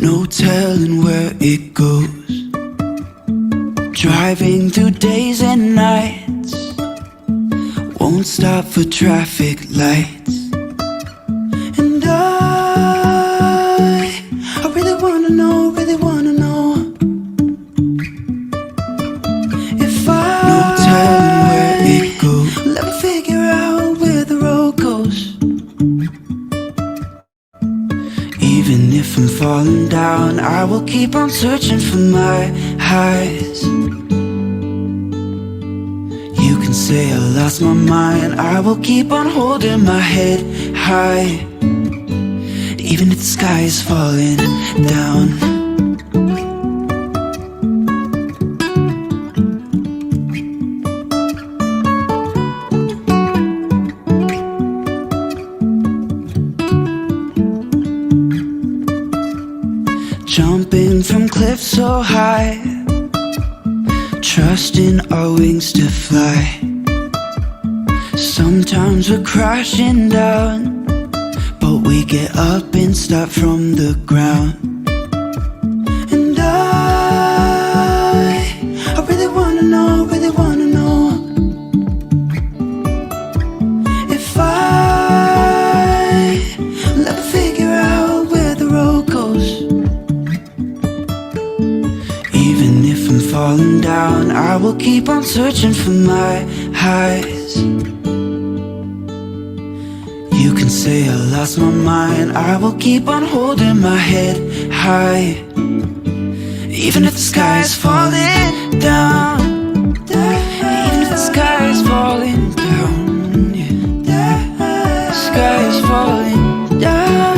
No telling where it goes. Driving through days and nights, won't stop for traffic lights. And I really wanna know, if no telling where it goes. Let me figure out where the road goes. Even if I'm falling down, I will keep on searching for my highs. You can say I lost my mind, I will keep on holding my head high. Even if the sky is falling down. Jumping from cliffs so high, trusting our wings to fly. Sometimes we're crashing down, but we get up and start from the ground. And I really wanna know, if I let me figure out where the road goes. Even if I'm falling down, I will keep on searching for my highs. You can say I lost my mind, I will keep on holding my head high. Even if the sky is falling down, even if the sky is falling down, yeah. The sky is falling down.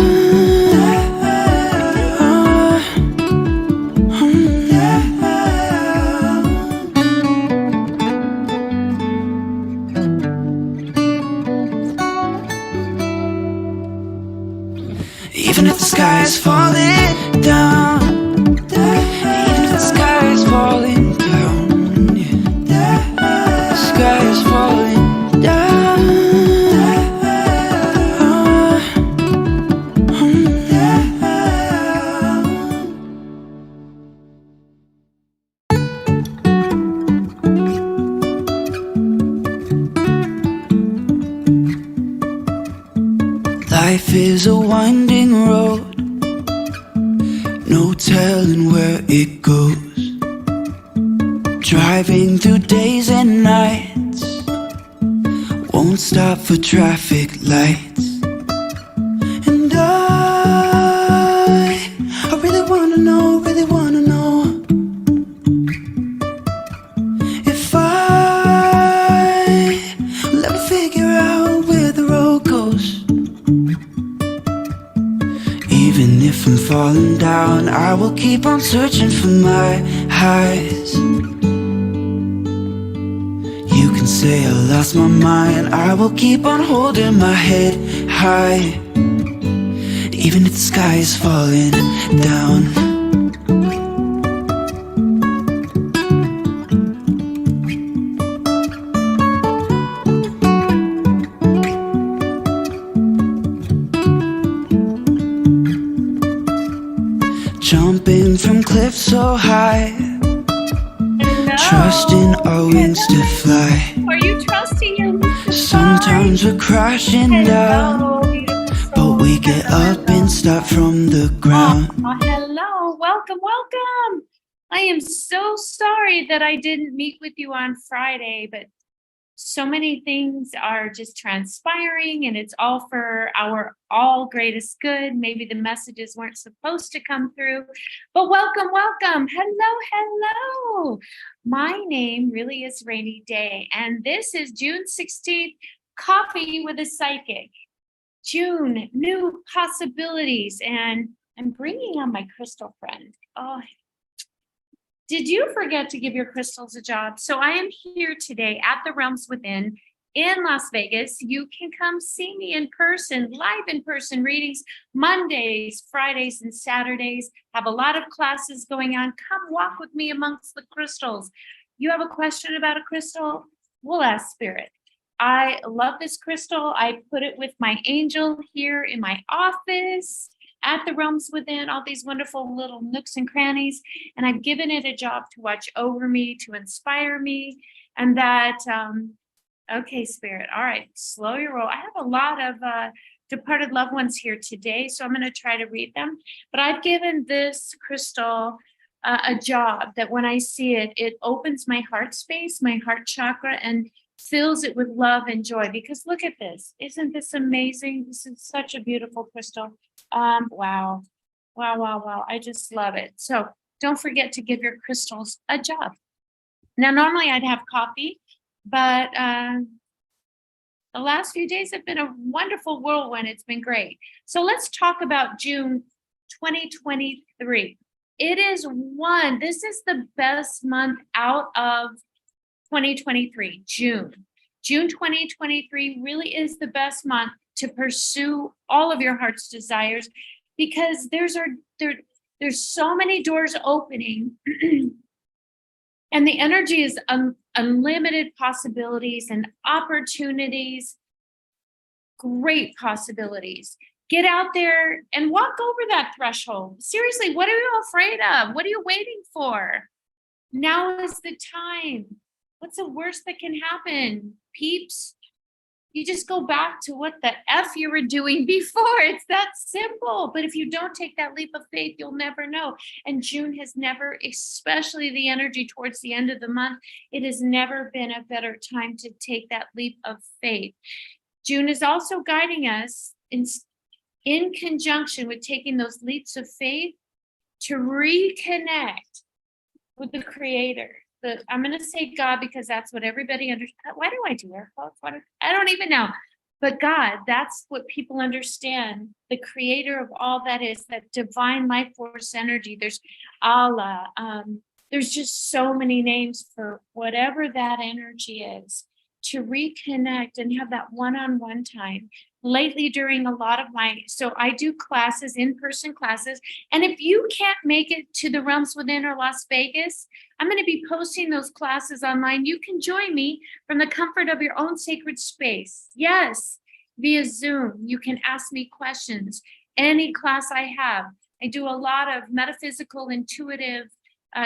Even if the sky is falling down, even if the sky is falling down, yeah. The sky is falling down. Life is a winding road, no telling where it goes. Driving through days and nights, won't stop for traffic lights. And I really wanna know, if I let me figure out where the road goes. Even if I'm falling down, I will keep on searching for my highs. You can say I lost my mind, I will keep on holding my head high. Even if the sky is falling down. Jumping from cliffs so high, trusting our wings to fly. Are you trusting your wings to fly? Sometimes we're crashing down, but we get up and start from the ground. Hello, welcome. I am so sorry that I didn't meet with you on Friday, but so many things are just transpiring and it's all for our all greatest good. Maybe the messages weren't supposed to come through, but welcome. Hello. My name really is Rainy Day, and this is June 16th, Coffee with a Psychic. June, new possibilities, and I'm bringing on my crystal friend. Oh, did you forget to give your crystals a job? So I am here today at the Realms Within in Las Vegas. You can come see me in person, live in person readings, Mondays, Fridays, and Saturdays. Have a lot of classes going on. Come walk with me amongst the crystals. You have a question about a crystal? We'll ask Spirit. I love this crystal. I put it with my angel here in my office. at the realms within, all these wonderful little nooks and crannies. And I've given it a job to watch over me, to inspire me. And that, okay, Spirit, all right, slow your roll. I have a lot of departed loved ones here today, so I'm going to try to read them. But I've given this crystal a job that when I see it, it opens my heart space, my heart chakra, and fills it with love and joy. Because look at this. Isn't this amazing? This is such a beautiful crystal. Wow. Wow, wow, wow. I just love it. So don't forget to give your crystals a job. Now, normally I'd have coffee, but the last few days have been a wonderful whirlwind. It's been great. So let's talk about June 2023. This is the best month out of 2023, June. June 2023 really is the best month to pursue all of your heart's desires, because there's so many doors opening and the energy is unlimited possibilities and opportunities, great possibilities. Get out there and walk over that threshold. Seriously, what are you afraid of? What are you waiting for? Now is the time. What's the worst that can happen, peeps? You just go back to what the F you were doing before. It's that simple. But if you don't take that leap of faith, you'll never know. And June has never, especially the energy towards the end of the month, it has never been a better time to take that leap of faith. June is also guiding us in conjunction with taking those leaps of faith to reconnect with the Creator. I'm going to say God because that's what everybody understands. Why do I do air quotes? I don't even know. But God, that's what people understand. The Creator of all that is, that divine life force energy. There's Allah. There's just so many names for whatever that energy is, to reconnect and have that one-on-one time. Lately, during a lot of so I do classes, in-person classes, and if you can't make it to the realms within or Las Vegas, I'm going to be posting those classes online. You can join me from the comfort of your own sacred space. Yes, via Zoom. You can ask me questions. Any class I have. I do a lot of metaphysical, intuitive,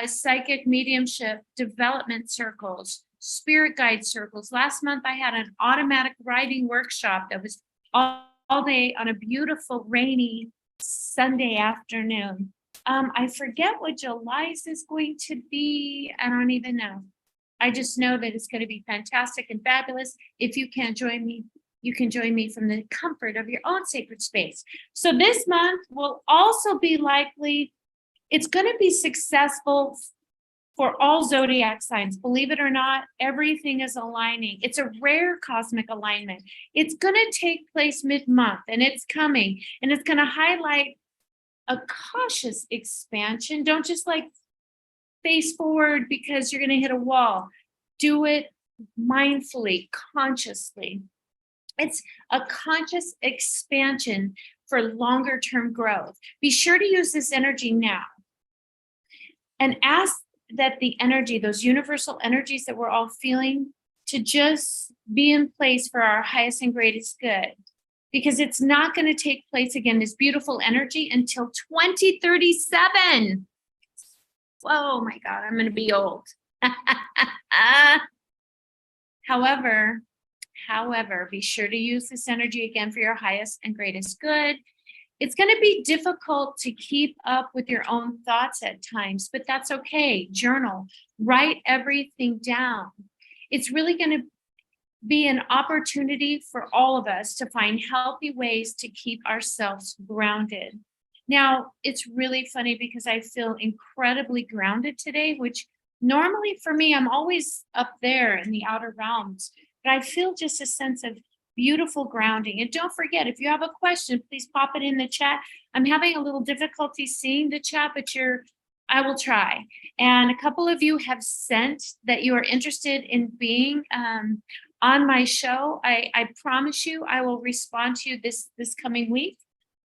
psychic mediumship development circles, spirit guide circles. Last month, I had an automatic writing workshop that was all day on a beautiful rainy Sunday afternoon. I forget what July's is going to be. I don't even know. I just know that it's going to be fantastic and fabulous. If you can't join me, you can join me from the comfort of your own sacred space. So this month will also be likely, it's going to be successful for all zodiac signs. Believe it or not, everything is aligning. It's a rare cosmic alignment. It's going to take place mid-month, and it's coming, and it's going to highlight a cautious expansion. Don't just like face forward because you're going to hit a wall. Do it mindfully, consciously. It's a conscious expansion for longer term growth. Be sure to use this energy now and ask that the energy, those universal energies that we're all feeling, to just be in place for our highest and greatest good. Because it's not going to take place again, this beautiful energy, until 2037. Oh my God, I'm going to be old. However, be sure to use this energy again for your highest and greatest good. It's going to be difficult to keep up with your own thoughts at times, but that's okay. Journal, write everything down. It's really going to be an opportunity for all of us to find healthy ways to keep ourselves grounded. Now, it's really funny because I feel incredibly grounded today, which normally for me, I'm always up there in the outer realms, but I feel just a sense of beautiful grounding. And don't forget, if you have a question, please pop it in the chat. I'm having a little difficulty seeing the chat, but I will try. And a couple of you have sent that you are interested in being on my show. I promise you, I will respond to you this coming week.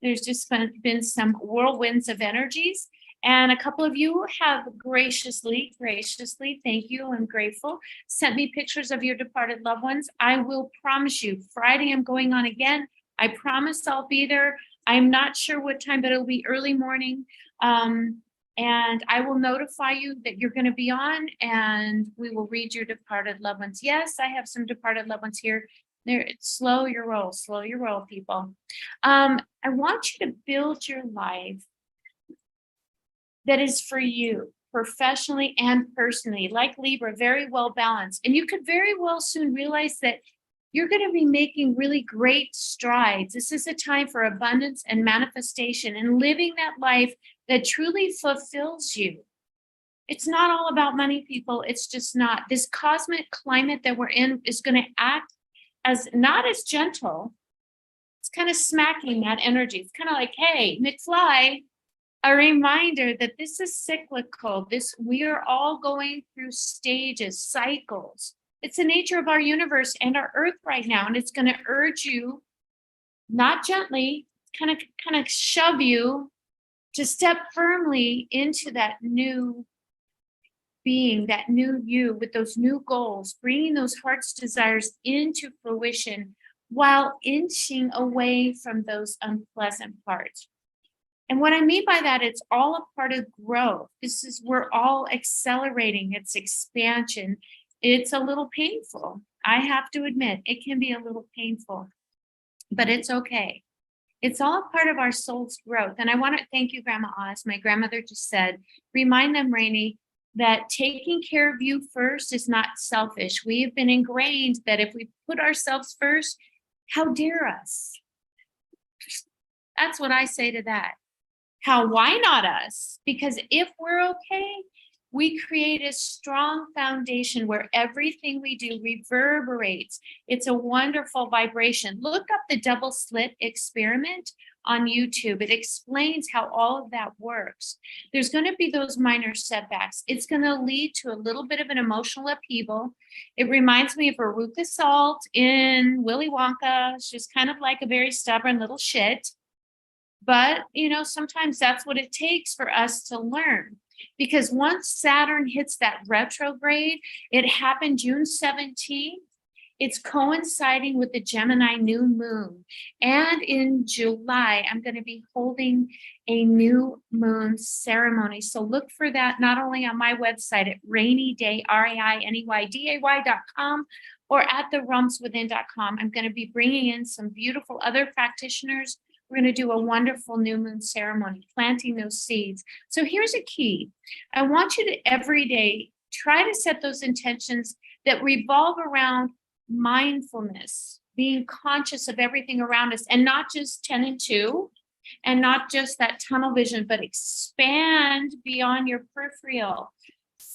There's just been some whirlwinds of energies. And a couple of you have graciously, thank you, I'm grateful, sent me pictures of your departed loved ones. I will promise you, Friday I'm going on again. I promise I'll be there. I'm not sure what time, but it'll be early morning. And I will notify you that you're going to be on, and we will read your departed loved ones. Yes, I have some departed loved ones here. There, slow your roll, people. I want you to build your life that is for you, professionally and personally, like Libra, very well balanced. And you could very well soon realize that you're going to be making really great strides. This is a time for abundance and manifestation and living that life that truly fulfills you. It's not all about money, people. It's just not. This cosmic climate that we're in is going to act as not as gentle. It's kind of smacking that energy. It's kind of like, hey, McFly, a reminder that this is cyclical. We are all going through stages, cycles. It's the nature of our universe and our earth right now. And it's going to urge you, not gently, kind of shove you to step firmly into that new being, that new you with those new goals, bringing those heart's desires into fruition while inching away from those unpleasant parts. And what I mean by that, it's all a part of growth. We're all accelerating its expansion. It's a little painful. I have to admit, it can be a little painful, but it's okay. It's all part of our soul's growth. And I want to thank you, Grandma Oz. My grandmother just said, remind them, Rainey, that taking care of you first is not selfish. We have been ingrained that if we put ourselves first, how dare us? That's what I say to that. Why not us? Because if we're okay, we create a strong foundation where everything we do reverberates. It's a wonderful vibration. Look up the double slit experiment on YouTube. It explains how all of that works. There's going to be those minor setbacks. It's going to lead to a little bit of an emotional upheaval. It reminds me of Veruca Salt in Willy Wonka. She's kind of like a very stubborn little shit. But, sometimes that's what it takes for us to learn. Because once Saturn hits that retrograde, it happened June 17th. It's coinciding with the Gemini new moon. And in July, I'm going to be holding a new moon ceremony. So look for that not only on my website at RainyDay, RAINEYDAY.com, or at therumswithin.com. I'm going to be bringing in some beautiful other practitioners. We're going to do a wonderful new moon ceremony, planting those seeds. So here's a key. I want you to every day try to set those intentions that revolve around mindfulness, being conscious of everything around us, and not just 10 and 2, and not just that tunnel vision, but expand beyond your peripheral.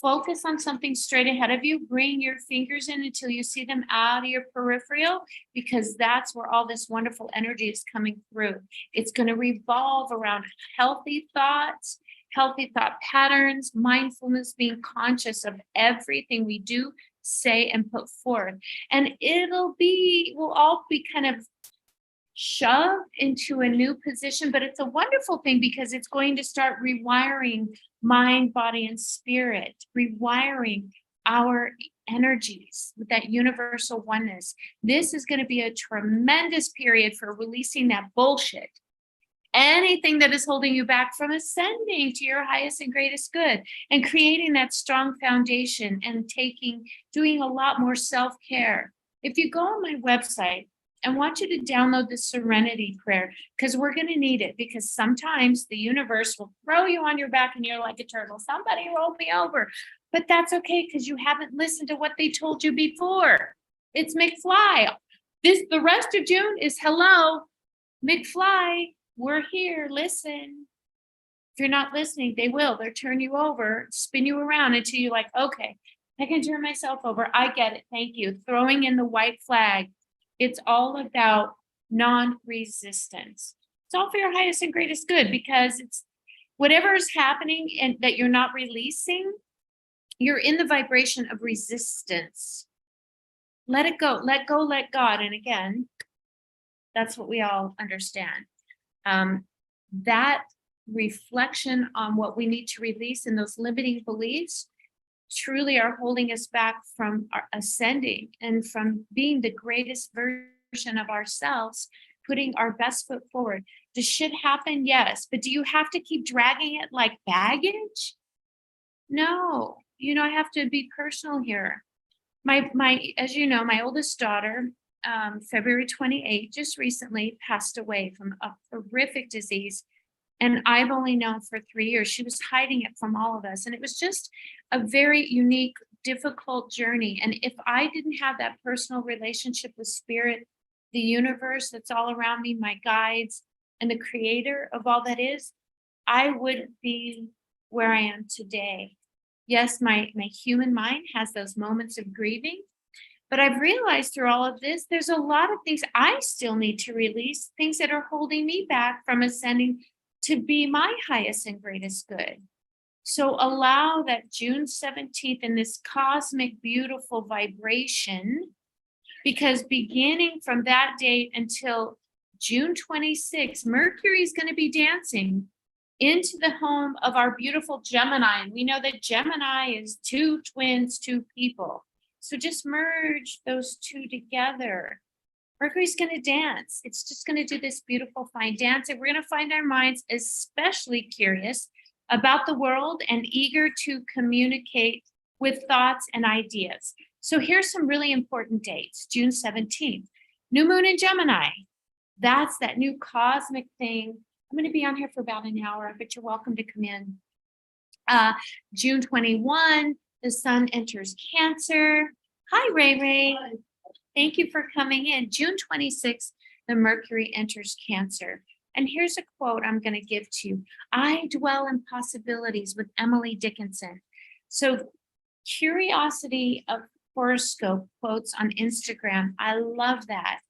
Focus on something straight ahead of you. Bring your fingers in until you see them out of your peripheral, because that's where all this wonderful energy is coming through. It's going to revolve around healthy thoughts, healthy thought patterns, mindfulness, being conscious of everything we do, say, and put forth. And we'll all be kind of shoved into a new position, but it's a wonderful thing because it's going to start rewiring mind, body, and spirit, rewiring our energies with that universal oneness. This is going to be a tremendous period for releasing that bullshit. Anything that is holding you back from ascending to your highest and greatest good, and creating that strong foundation and doing a lot more self-care. If you go on my website, I want you to download the Serenity Prayer, because we're going to need it, because sometimes the universe will throw you on your back and you're like a turtle. Somebody roll me over. But that's okay, because you haven't listened to what they told you before. It's McFly. The rest of June is hello, McFly. We're here. Listen. If you're not listening, they will. They'll turn you over, spin you around until you're like, okay, I can turn myself over. I get it. Thank you. Throwing in the white flag. It's all about non-resistance. It's all for your highest and greatest good, because it's whatever is happening and that you're not releasing, you're in the vibration of resistance. Let it go, let go, let God. And again, that's what we all understand. That reflection on what we need to release and those limiting beliefs truly are holding us back from our ascending and from being the greatest version of ourselves, putting our best foot forward. Does shit happen? Yes. But do you have to keep dragging it like baggage? No. I have to be personal here. As you know, my oldest daughter, February 28th, just recently passed away from a horrific disease. And I've only known for 3 years. She was hiding it from all of us. And it was just a very unique, difficult journey. And if I didn't have that personal relationship with spirit, the universe that's all around me, my guides, and the creator of all that is, I wouldn't be where I am today. Yes, my human mind has those moments of grieving, but I've realized through all of this, there's a lot of things I still need to release, things that are holding me back from ascending to be my highest and greatest good. So allow that June 17th in this cosmic, beautiful vibration, because beginning from that date until June 26th, Mercury is going to be dancing into the home of our beautiful Gemini. And we know that Gemini is two twins, two people. So just merge those two together. Mercury's going to dance. It's just going to do this beautiful, fine dance. And we're going to find our minds especially curious about the world and eager to communicate with thoughts and ideas. So here's some really important dates. June 17th, new moon in Gemini. That's that new cosmic thing. I'm going to be on here for about an hour, but you're welcome to come in. June 21, the sun enters Cancer. Hi, Ray. Thank you for coming in. June 26th, the Mercury enters Cancer. And here's a quote I'm going to give to you. I dwell in possibilities with Emily Dickinson. So curiosity of horoscope quotes on Instagram. I love that.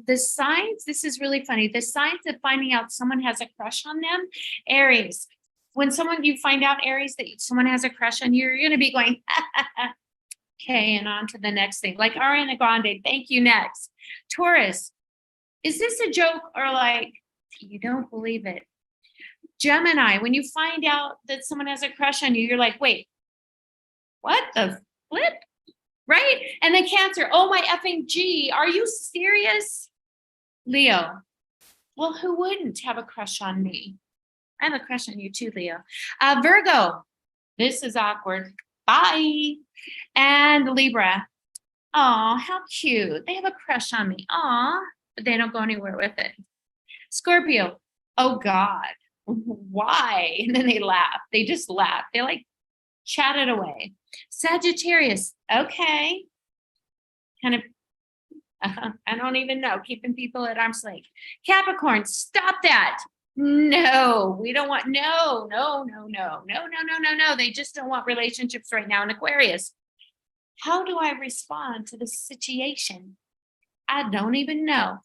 The signs, this is really funny. The signs of finding out someone has a crush on them, Aries. When you find out, Aries, that someone has a crush on you, you're going to be going, okay, and on to the next thing. Like Ariana Grande, thank you, next. Taurus, is this a joke or like, you don't believe it? Gemini, when you find out that someone has a crush on you, you're like, wait, what the flip? Right? And then Cancer, oh my effing G, are you serious? Leo, well, who wouldn't have a crush on me? I have a crush on you too, Leo. Virgo, this is awkward. Bye. And Libra, oh, how cute. They have a crush on me. Aw, but they don't go anywhere with it. Scorpio, oh God, why? And then they laugh. They just laugh. They like chat it away. Sagittarius, okay. Kind of, I don't even know, keeping people at arm's length. Capricorn, stop that. No, we don't want, no. They just don't want relationships right now. In Aquarius, how do I respond to the situation? I don't even know.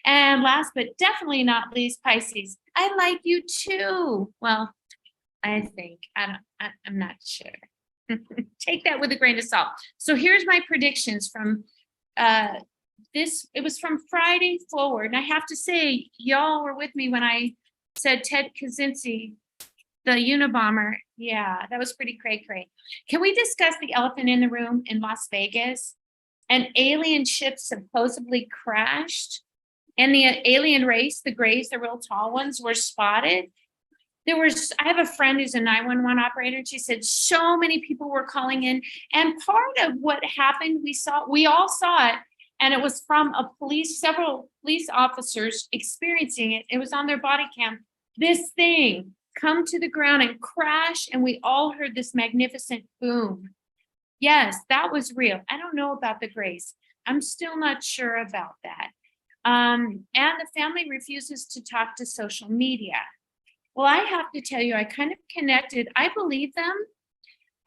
And last but definitely not least, Pisces, I like you too. Well, I think, I'm not sure. Take that with a grain of salt. So here's my predictions from it was from Friday forward. And I have to say, y'all were with me when I said Ted Kaczynski, the Unabomber. Yeah, that was pretty cray-cray. Can we discuss the elephant in the room in Las Vegas? An alien ship supposedly crashed, and the alien race, the grays, the real tall ones, were spotted. I have a friend who's a 911 operator, and she said so many people were calling in. And part of what happened, we all saw it, and it was from several police officers experiencing it. It was on their body cam. This thing come to the ground and crash, and we all heard this magnificent boom. Yes, that was real. I don't know about the grays. I'm still not sure about that. And the family refuses to talk to social media. Well, I have to tell you, I kind of connected. I believe them.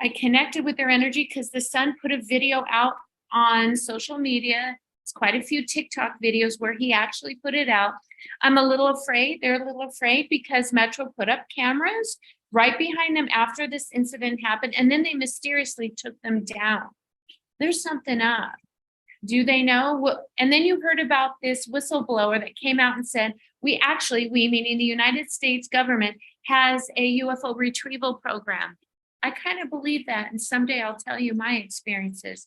I connected with their energy because the son put a video out on social media. It's quite a few TikTok videos where he actually put it out. I'm a little afraid. They're a little afraid because Metro put up cameras right behind them after this incident happened, and then they mysteriously took them down. There's something up. Do they know? And then you heard about this whistleblower that came out and said, we meaning the United States government, has a UFO retrieval program. I kind of believe that, and someday I'll tell you my experiences.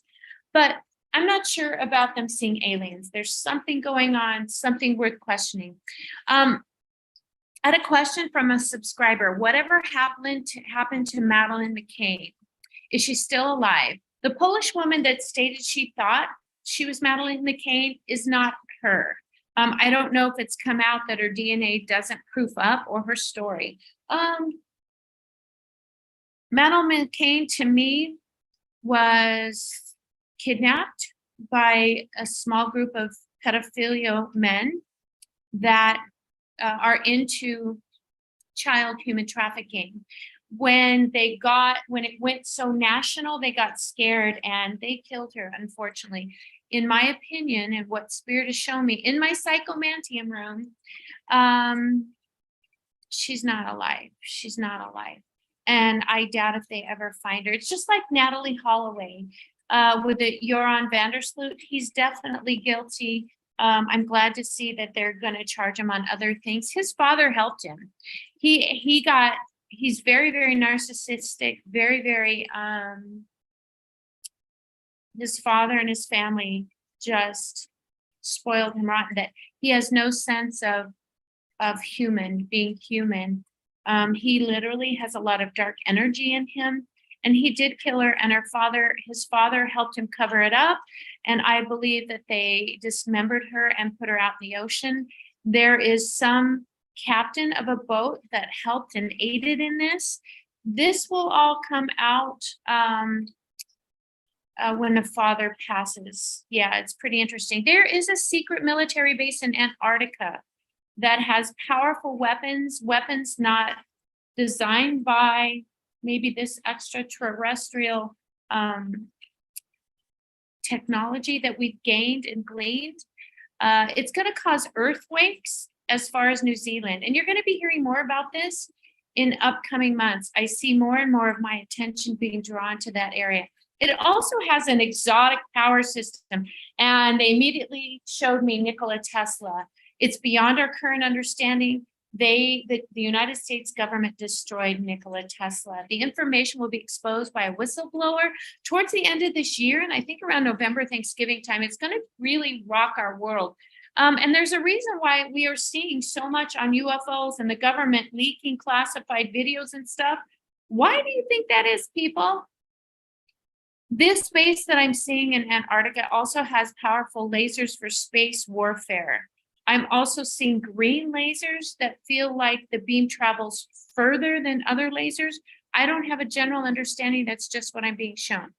But I'm not sure about them seeing aliens. There's something going on, something worth questioning. I had a question from a subscriber. Whatever happened to Madeleine McCain? Is she still alive? The Polish woman that stated she thought she was Madeleine McCain is not her. I don't know if it's come out that her DNA doesn't proof up or her story. Madeleine McCain to me was kidnapped by a small group of pedophilia men that are into child human trafficking. When it went so national, they got scared and they killed her, unfortunately. In my opinion, and what Spirit has shown me in my psychomantium room, she's not alive. She's not alive. And I doubt if they ever find her. It's just like Natalie Holloway with the Joran Vandersloot. He's definitely guilty. I'm glad to see that they're going to charge him on other things. His father helped him. He's very, very narcissistic, very, very, his father and his family just spoiled him rotten, that he has no sense of being human. He literally has a lot of dark energy in him, and he did kill her, and his father helped him cover it up. And I believe that they dismembered her and put her out in the ocean. There is some captain of a boat that helped and aided in this. This will all come out when the father passes. Yeah, it's pretty interesting. There is a secret military base in Antarctica that has powerful weapons not designed by maybe this extraterrestrial technology that we've gained and gleaned. It's going to cause earthquakes as far as New Zealand. And you're going to be hearing more about this in upcoming months. I see more and more of my attention being drawn to that area. It also has an exotic power system. And they immediately showed me Nikola Tesla. It's beyond our current understanding. The United States government destroyed Nikola Tesla. The information will be exposed by a whistleblower towards the end of this year. And I think around November, Thanksgiving time, it's going to really rock our world. And there's a reason why we are seeing so much on UFOs and the government leaking classified videos and stuff. Why do you think that is, people? This space that I'm seeing in Antarctica also has powerful lasers for space warfare. I'm also seeing green lasers that feel like the beam travels further than other lasers. I don't have a general understanding. That's just what I'm being shown.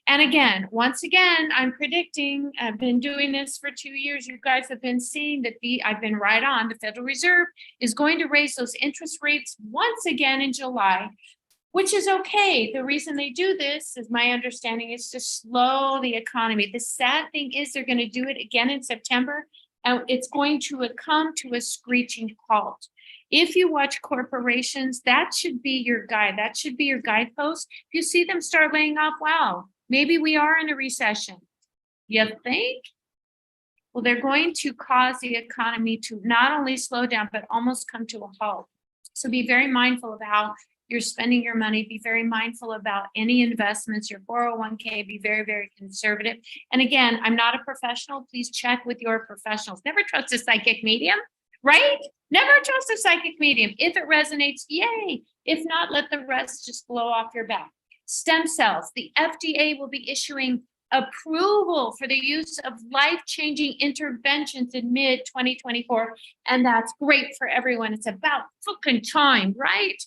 And again, once again, I'm predicting, I've been doing this for 2 years. You guys have been seeing that I've been right on. The Federal Reserve is going to raise those interest rates once again in July, which is okay. The reason they do this, is my understanding, is to slow the economy. The sad thing is they're going to do it again in September, and it's going to come to a screeching halt. If you watch corporations, that should be your guide. That should be your guidepost. If you see them start laying off, wow, maybe we are in a recession. You think? Well, they're going to cause the economy to not only slow down, but almost come to a halt. So be very mindful of how you're spending your money. Be very mindful about any investments, your 401k, be very, very conservative. And again, I'm not a professional. Please check with your professionals. Never trust a psychic medium, right? Never trust a psychic medium. If it resonates, yay. If not, let the rest just blow off your back. Stem cells. The FDA will be issuing approval for the use of life-changing interventions in mid-2024. And that's great for everyone. It's about fucking time, right?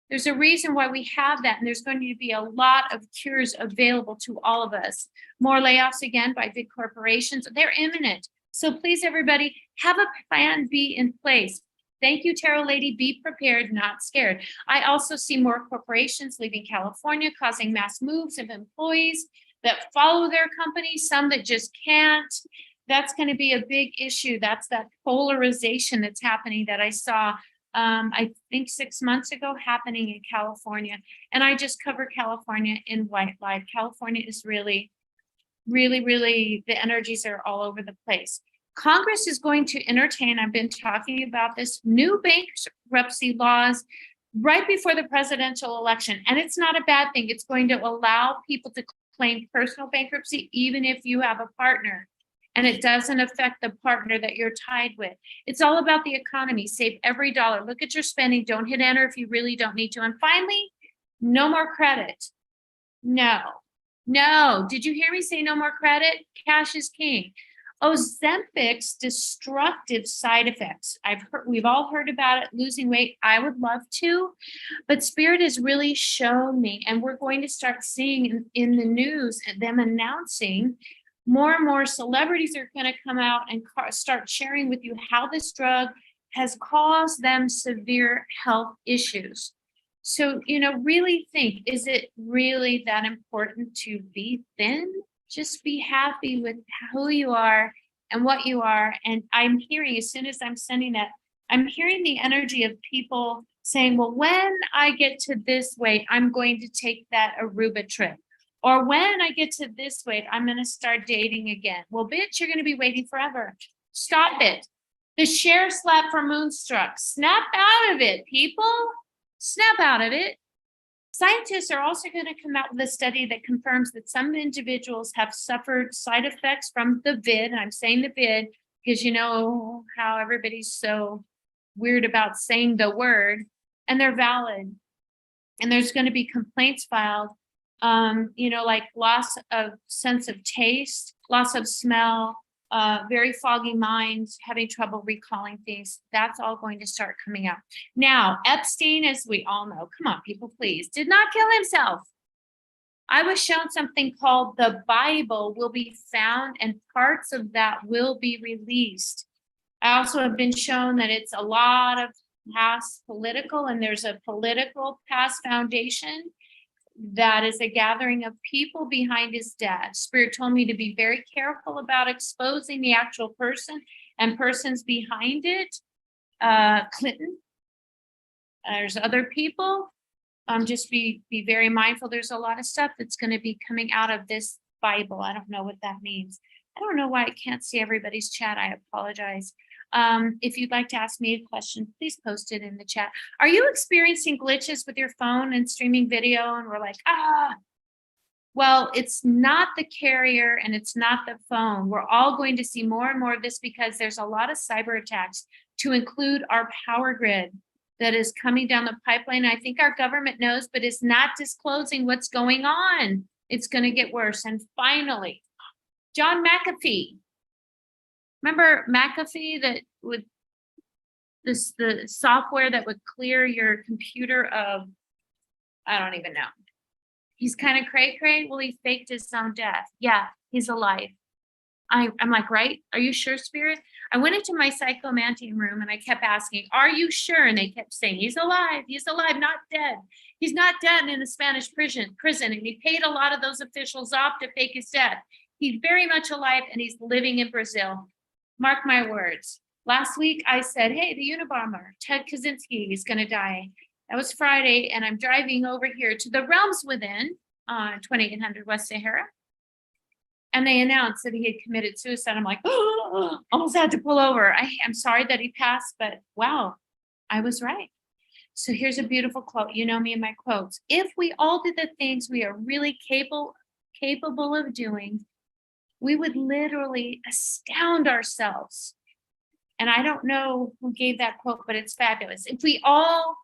There's a reason why we have that, and there's going to be a lot of cures available to all of us. More layoffs again by big corporations. They're imminent. So please, everybody, have a plan B in place. Thank you, Tarot Lady. Be prepared, not scared. I also see more corporations leaving California, causing mass moves of employees that follow their companies, some that just can't. That's going to be a big issue. That's that polarization that's happening that I saw I think 6 months ago happening in California. And I just cover California in White Light. California is really, really, really, the energies are all over the place. Congress is going to entertain, I've been talking about this, new bankruptcy laws right before the presidential election. And it's not a bad thing. It's going to allow people to claim personal bankruptcy, even if you have a partner. and it doesn't affect the partner that you're tied with. It's all about the economy. Save every dollar. Look at your spending. Don't hit enter if you really don't need to. And finally, no more credit. No. Did you hear me say no more credit? Cash is king. Ozempic's destructive side effects. We've all heard about it, losing weight. I would love to, but Spirit has really shown me, and we're going to start seeing in the news them announcing more and more celebrities are going to come out and start sharing with you how this drug has caused them severe health issues. So, really think, is it really that important to be thin? Just be happy with who you are and what you are. And I'm hearing, as soon as I'm sending that, I'm hearing the energy of people saying, well, when I get to this weight, I'm going to take that Aruba trip. Or when I get to this weight, I'm going to start dating again. Well, bitch, you're going to be waiting forever. Stop it. The share slap for Moonstruck. Snap out of it, people. Snap out of it. Scientists are also going to come out with a study that confirms that some individuals have suffered side effects from the vid. And I'm saying the vid because you know how everybody's so weird about saying the word, and they're valid. And there's going to be complaints filed, like loss of sense of taste, loss of smell, very foggy minds, having trouble recalling things. That's all going to start coming out. Now, Epstein, as we all know, come on, people, please, did not kill himself. I was shown something called the Bible will be found, and parts of that will be released. I also have been shown that it's a lot of past political, and there's a political past foundation that is a gathering of people behind his death. Spirit told me to be very careful about exposing the actual person and persons behind it. Clinton, there's other people. Just be very mindful. There's a lot of stuff that's going to be coming out of this Bible. I don't know what that means. I don't know why I can't see everybody's chat. I apologize. If you'd like to ask me a question, please post it in the chat. Are you experiencing glitches with your phone and streaming video? And we're like, well, it's not the carrier and it's not the phone. We're all going to see more and more of this because there's a lot of cyber attacks, to include our power grid that is coming down the pipeline. I think our government knows, but is not disclosing what's going on. It's going to get worse. And finally, John McAfee. Remember McAfee, that would the software that would clear your computer of, I don't even know. He's kind of cray-cray. Well, he faked his own death. Yeah, he's alive. I'm like, right? Are you sure, Spirit? I went into my psychomantic room and I kept asking, are you sure? And they kept saying, he's alive, not dead. He's not dead in a Spanish prison, and he paid a lot of those officials off to fake his death. He's very much alive and he's living in Brazil. Mark my words. Last week I said, hey, the Unabomber, Ted Kaczynski, is going to die. That was Friday, and I'm driving over here to the Realms Within on 2800 West Sahara. And they announced that he had committed suicide. I'm like, oh, almost had to pull over. I'm sorry that he passed, but wow, I was right. So here's a beautiful quote. You know me and my quotes. If we all did the things we are really capable of doing, we would literally astound ourselves. And I don't know who gave that quote, but it's fabulous. If we all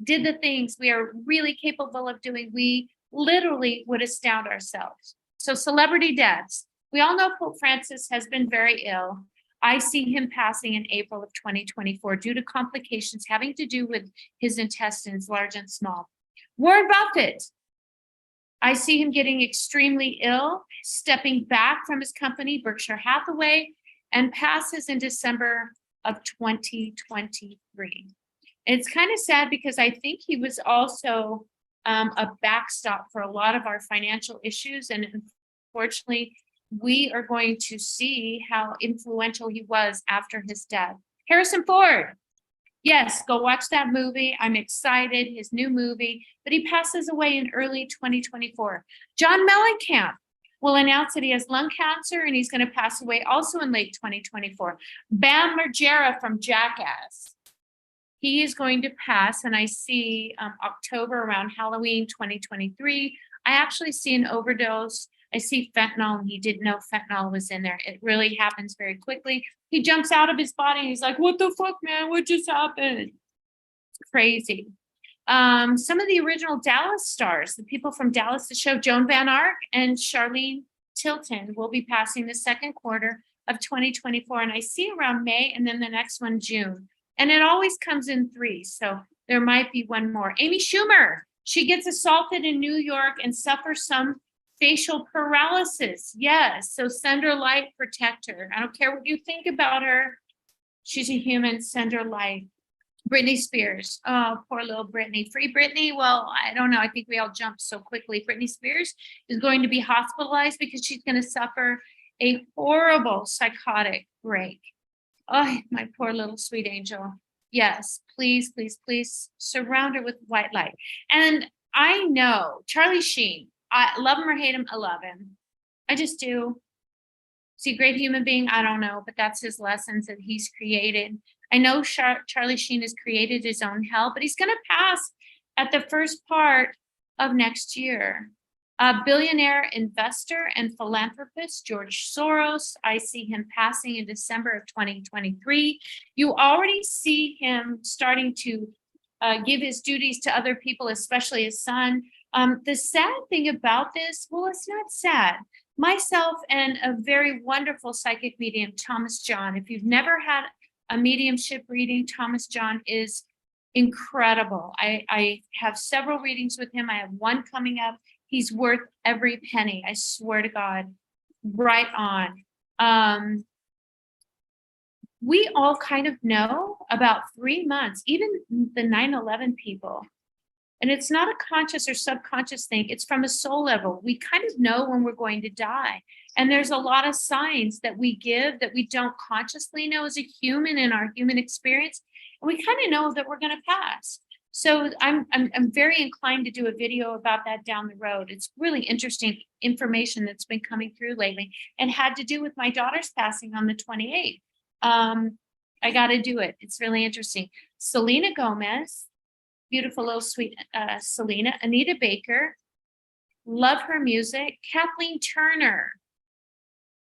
did the things we are really capable of doing, we literally would astound ourselves. So celebrity deaths. We all know Pope Francis has been very ill. I see him passing in April of 2024 due to complications having to do with his intestines, large and small. Warren Buffett. I see him getting extremely ill, stepping back from his company, Berkshire Hathaway, and passes in December of 2023. It's kind of sad because I think he was also a backstop for a lot of our financial issues. And unfortunately, we are going to see how influential he was after his death. Harrison Ford. Yes, go watch that movie. I'm excited, his new movie, but he passes away in early 2024. John Mellencamp will announce that he has lung cancer and he's going to pass away also in late 2024. Bam Margera from Jackass. He is going to pass, and I see October around Halloween 2023. I actually see an overdose I see fentanyl, and he didn't know fentanyl was in there. It really happens very quickly. He jumps out of his body, and he's like, what the fuck, man? What just happened? It's crazy. Some of the original Dallas stars, the people from Dallas, the show, Joan Van Ark and Charlene Tilton, will be passing the second quarter of 2024. And I see around May, and then the next one, June. And it always comes in threes. So there might be one more. Amy Schumer, she gets assaulted in New York and suffers some facial paralysis. Yes. So send her light, protect her. I don't care what you think about her. She's a human. Send her light. Britney Spears. Oh, poor little Britney. Free Britney. Well, I don't know. I think we all jumped so quickly. Britney Spears is going to be hospitalized because she's going to suffer a horrible psychotic break. Oh, my poor little sweet angel. Yes, please, please, please surround her with white light. And I know Charlie Sheen, I love him or hate him, I love him. I just do. Is he a great human being? I don't know, but that's his lessons that he's created. I know Charlie Sheen has created his own hell, but he's going to pass at the first part of next year. A billionaire investor and philanthropist, George Soros. I see him passing in December of 2023. You already see him starting to give his duties to other people, especially his son. The sad thing about this, well, it's not sad. Myself and a very wonderful psychic medium, Thomas John. If you've never had a mediumship reading, Thomas John is incredible. I have several readings with him. I have one coming up. He's worth every penny. I swear to God, right on. We all kind of know about 3 months, even the 9/11 people. And it's not a conscious or subconscious thing. It's from a soul level. We kind of know when we're going to die. And there's a lot of signs that we give that we don't consciously know as a human in our human experience. And we kind of know that we're going to pass. So I'm very inclined to do a video about that down the road. It's really interesting information that's been coming through lately and had to do with my daughter's passing on the 28th. I got to do it. It's really interesting. Selena Gomez, beautiful little sweet Selena. Anita Baker, love her music. Kathleen Turner,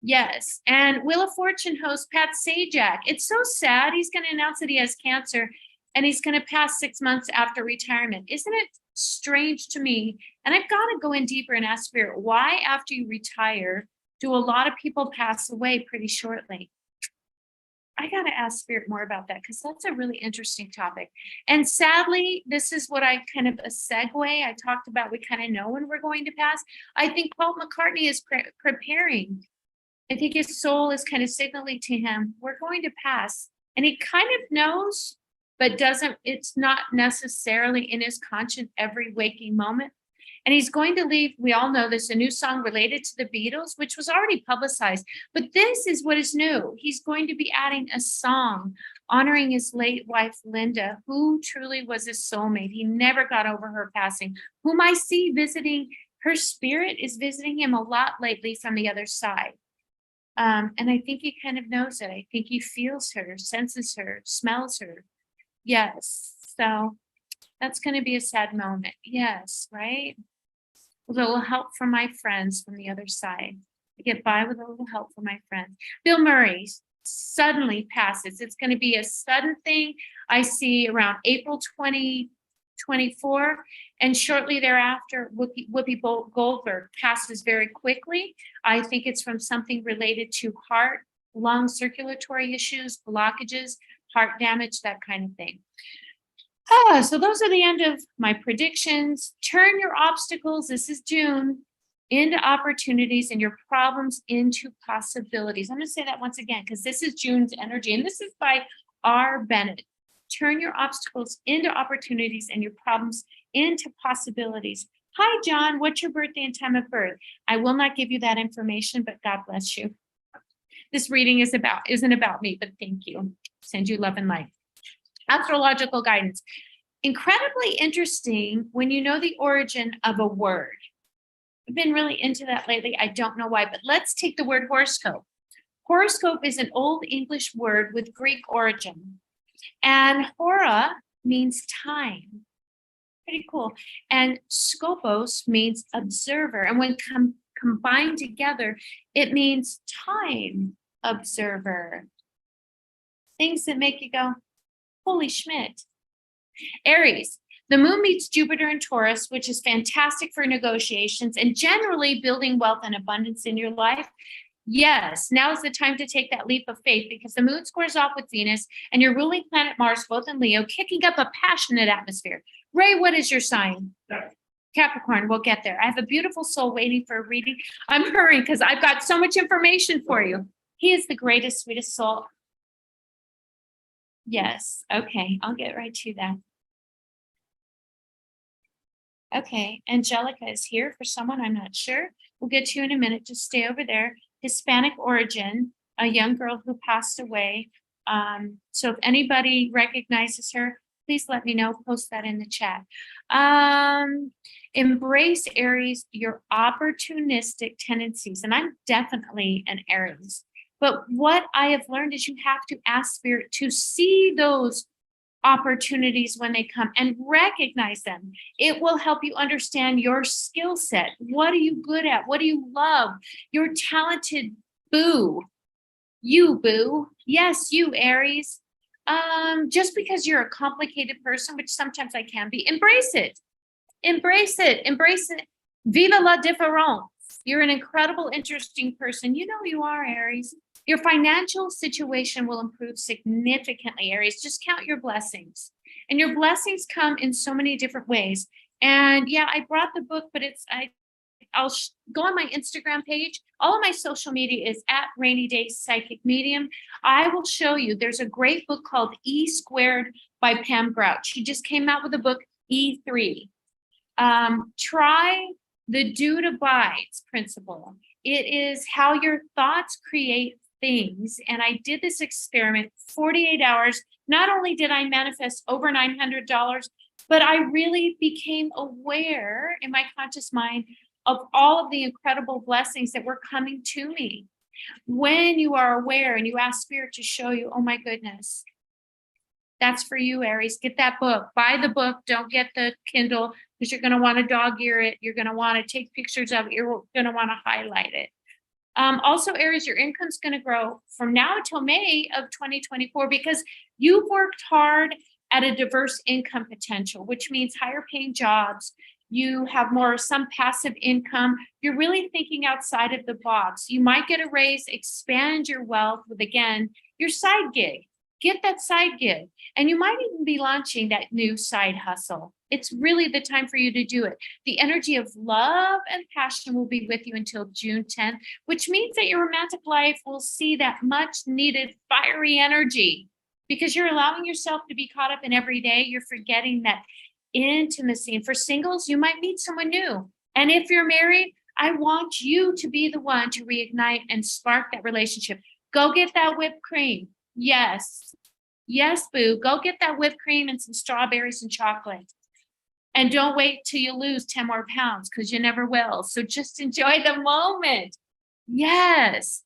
yes. And Wheel of Fortune host Pat Sajak. It's so sad. He's going to announce that he has cancer and he's going to pass 6 months after retirement. Isn't it strange to me? And I've got to go in deeper and ask Spirit, why after you retire do a lot of people pass away pretty shortly? I got to ask Spirit more about that because that's a really interesting topic. And sadly, this is what I kind of a segue. I talked about we kind of know when we're going to pass. I think Paul McCartney is preparing. I think his soul is kind of signaling to him, we're going to pass. And he kind of knows, but doesn't, it's not necessarily in his conscience every waking moment. And he's going to leave, we all know this, a new song related to the Beatles, which was already publicized. But this is what is new. He's going to be adding a song honoring his late wife, Linda, who truly was his soulmate. He never got over her passing, whom I see visiting, her spirit is visiting him a lot lately from the other side. And I think he kind of knows it. I think he feels her, senses her, smells her. Yes. So that's going to be a sad moment. Yes, right? With a little help from my friends from the other side. I get by with a little help from my friends. Bill Murray suddenly passes. It's going to be a sudden thing. I see around April 2024, and shortly thereafter, Whoopi Goldberg passes very quickly. I think it's from something related to heart, lung circulatory issues, blockages, heart damage, that kind of thing. So those are the end of my predictions. Turn your obstacles, this is June, into opportunities and your problems into possibilities. I'm going to say that once again, because this is June's energy, and this is by R. Bennett. Turn your obstacles into opportunities and your problems into possibilities. Hi, John, what's your birthday and time of birth? I will not give you that information, but God bless you. This reading isn't about me, but thank you. Send you love and light. Astrological guidance. Incredibly interesting when you know the origin of a word. I've been really into that lately. I don't know why, but let's take the word horoscope. Horoscope is an old English word with Greek origin. And hora means time. Pretty cool. And scopos means observer. And when combined together, it means time observer. Things that make you go, holy schmidt. Aries, the moon meets Jupiter in Taurus, which is fantastic for negotiations and generally building wealth and abundance in your life. Yes, now is the time to take that leap of faith because the moon squares off with Venus and your ruling planet Mars, both in Leo, kicking up a passionate atmosphere. Ray, what is your sign? Capricorn, we'll get there. I have a beautiful soul waiting for a reading. I'm hurrying because I've got so much information for you. He is the greatest, sweetest soul. Yes, okay, I'll get right to that. Okay, Angelica is here for someone, I'm not sure. We'll get to you in a minute, just stay over there. Hispanic origin, a young girl who passed away. So if anybody recognizes her, please let me know, post that in the chat. Embrace, Aries, your opportunistic tendencies. And I'm definitely an Aries. But what I have learned is you have to ask Spirit to see those opportunities when they come and recognize them. It will help you understand your skill set. What are you good at? What do you love? You're talented, boo. You, boo. Yes, you, Aries. Just because you're a complicated person, which sometimes I can be, embrace it. Embrace it. Embrace it. Viva la différence. You're an incredible, interesting person. You know you are, Aries. Your financial situation will improve significantly, Aries. Just count your blessings. And your blessings come in so many different ways. And yeah, I brought the book, but I'll go on my Instagram page. All of my social media is at Rainy Day Psychic Medium. I will show you. There's a great book called E Squared by Pam Grouch. She just came out with a book, E3. Try the Dude Abides principle. It is how your thoughts create things. And I did this experiment 48 hours. Not only did I manifest over $900, but I really became aware in my conscious mind of all of the incredible blessings that were coming to me. When you are aware and you ask Spirit to show you, oh my goodness, that's for you, Aries. Get that book. Buy the book. Don't get the Kindle because you're going to want to dog ear it. You're going to want to take pictures of it. You're going to want to highlight it. Also, Aries, your income's going to grow from now until May of 2024 because you've worked hard at a diverse income potential, which means higher paying jobs. You have some passive income. You're really thinking outside of the box. You might get a raise, expand your wealth with, again, your side gig. Get that side gig. And you might even be launching that new side hustle. It's really the time for you to do it. The energy of love and passion will be with you until June 10th, which means that your romantic life will see that much needed fiery energy because you're allowing yourself to be caught up in every day. You're forgetting that intimacy. And for singles, you might meet someone new. And if you're married, I want you to be the one to reignite and spark that relationship. Go get that whipped cream. Yes. Yes, boo. Go get that whipped cream and some strawberries and chocolate. And don't wait till you lose 10 more pounds because you never will. So just enjoy the moment. Yes.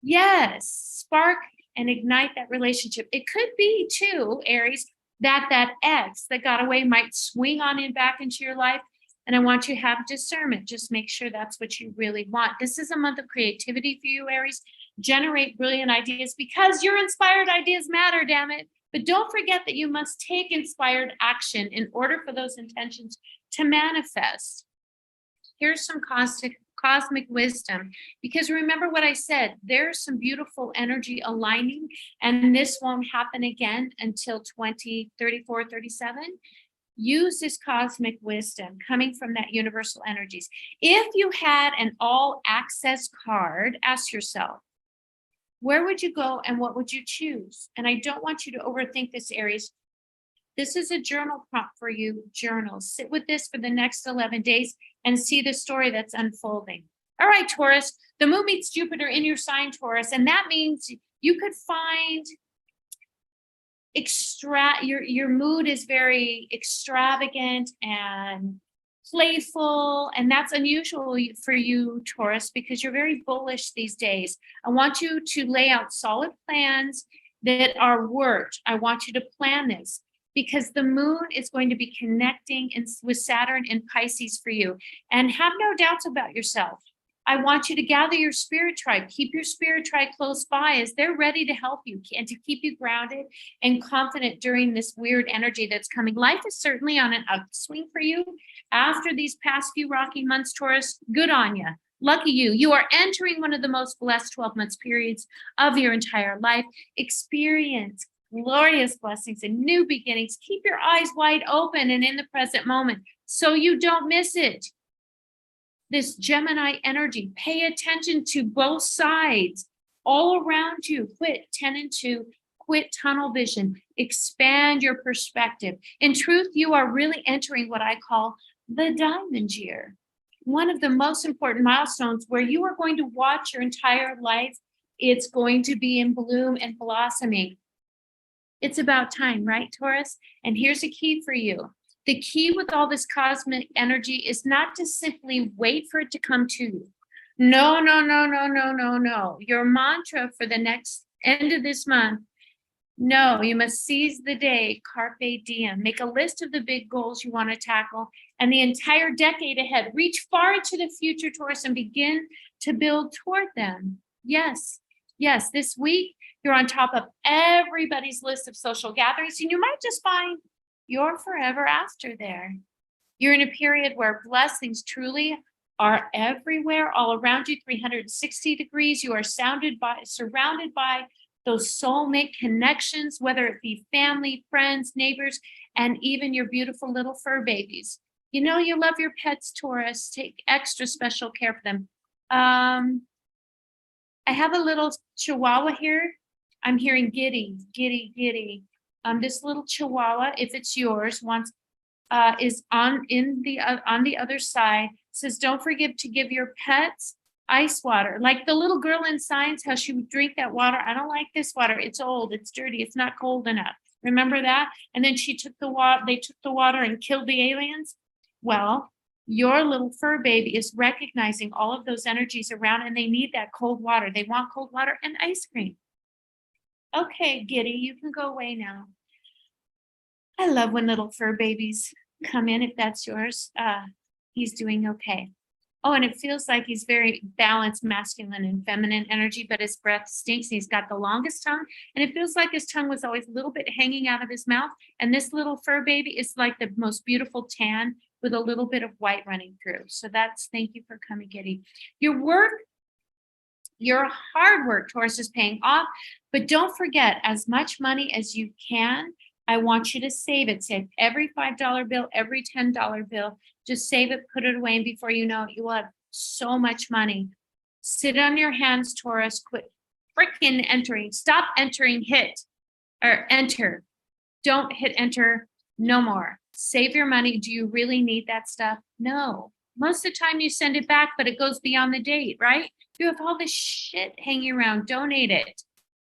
Yes. Spark and ignite that relationship. It could be too, Aries, that ex that got away might swing on in back into your life. And I want you to have discernment. Just make sure that's what you really want. This is a month of creativity for you, Aries. Generate brilliant ideas because your inspired ideas matter, damn it. But don't forget that you must take inspired action in order for those intentions to manifest. Here's some cosmic wisdom, because remember what I said, there's some beautiful energy aligning, and this won't happen again until 2034, 37. Use this cosmic wisdom coming from that universal energies. If you had an all access card, ask yourself, where would you go and what would you choose? And I don't want you to overthink this, Aries. This is a journal prompt for you. Journal. Sit with this for the next 11 days and see the story that's unfolding. All right, Taurus, the moon meets Jupiter in your sign, Taurus, and that means you could find your mood is very extravagant and playful, and that's unusual for you, Taurus, because you're very bullish these days. I want you to lay out solid plans that are worked. I want you to plan this because the moon is going to be connecting with Saturn and Pisces for you. And have no doubts about yourself. I want you to gather your spirit tribe. Keep your spirit tribe close by as they're ready to help you and to keep you grounded and confident during this weird energy that's coming. Life is certainly on an upswing for you after these past few rocky months, Taurus. Good on you. Lucky you. You are entering one of the most blessed 12 months periods of your entire life. Experience glorious blessings and new beginnings. Keep your eyes wide open and in the present moment so you don't miss it. This Gemini energy, pay attention to both sides all around you. Quit 10 and 2, quit tunnel vision, expand your perspective. In truth, you are really entering what I call the diamond year, one of the most important milestones where you are going to watch your entire life. It's going to be in bloom and blossoming. It's about time, right, Taurus? And here's a key for you. The key with all this cosmic energy is not to simply wait for it to come to you. No, no, no, no, no, no, no. Your mantra for the next end of this month, no, you must seize the day, carpe diem. Make a list of the big goals you want to tackle and the entire decade ahead. Reach far into the future, Taurus, and begin to build toward them. Yes, yes, this week you're on top of everybody's list of social gatherings, and you might just find you're forever after there. You're in a period where blessings truly are everywhere, all around you, 360 degrees. You are surrounded by those soulmate connections, whether it be family, friends, neighbors, and even your beautiful little fur babies. You know you love your pets, Taurus. Take extra special care for them. I have a little Chihuahua here. I'm hearing giddy, giddy, giddy. This little Chihuahua, if it's yours, is on the other side. Says, don't forget to give your pets ice water. Like the little girl in Science, how she would drink that water. I don't like this water. It's old. It's dirty. It's not cold enough. Remember that? And then she took the water. They took the water and killed the aliens. Well, your little fur baby is recognizing all of those energies around, and they need that cold water. They want cold water and ice cream. Okay, Giddy, you can go away now. I love when little fur babies come in. If that's yours, he's doing okay. Oh, and it feels like he's very balanced, masculine and feminine energy, but his breath stinks. He's got the longest tongue, and it feels like his tongue was always a little bit hanging out of his mouth. And this little fur baby is like the most beautiful tan with a little bit of white running through. So thank you for coming, Giddy. Your hard work, Taurus, is paying off, but don't forget, as much money as you can, I want you to save it. Save every $5 bill, every $10 bill. Just save it, put it away, and before you know it, you will have so much money. Sit on your hands, Taurus. Quit freaking entering. Stop entering, hit, or enter. Don't hit enter no more. Save your money. Do you really need that stuff? No. Most of the time you send it back, but it goes beyond the date, right? You have all this shit hanging around. Donate it.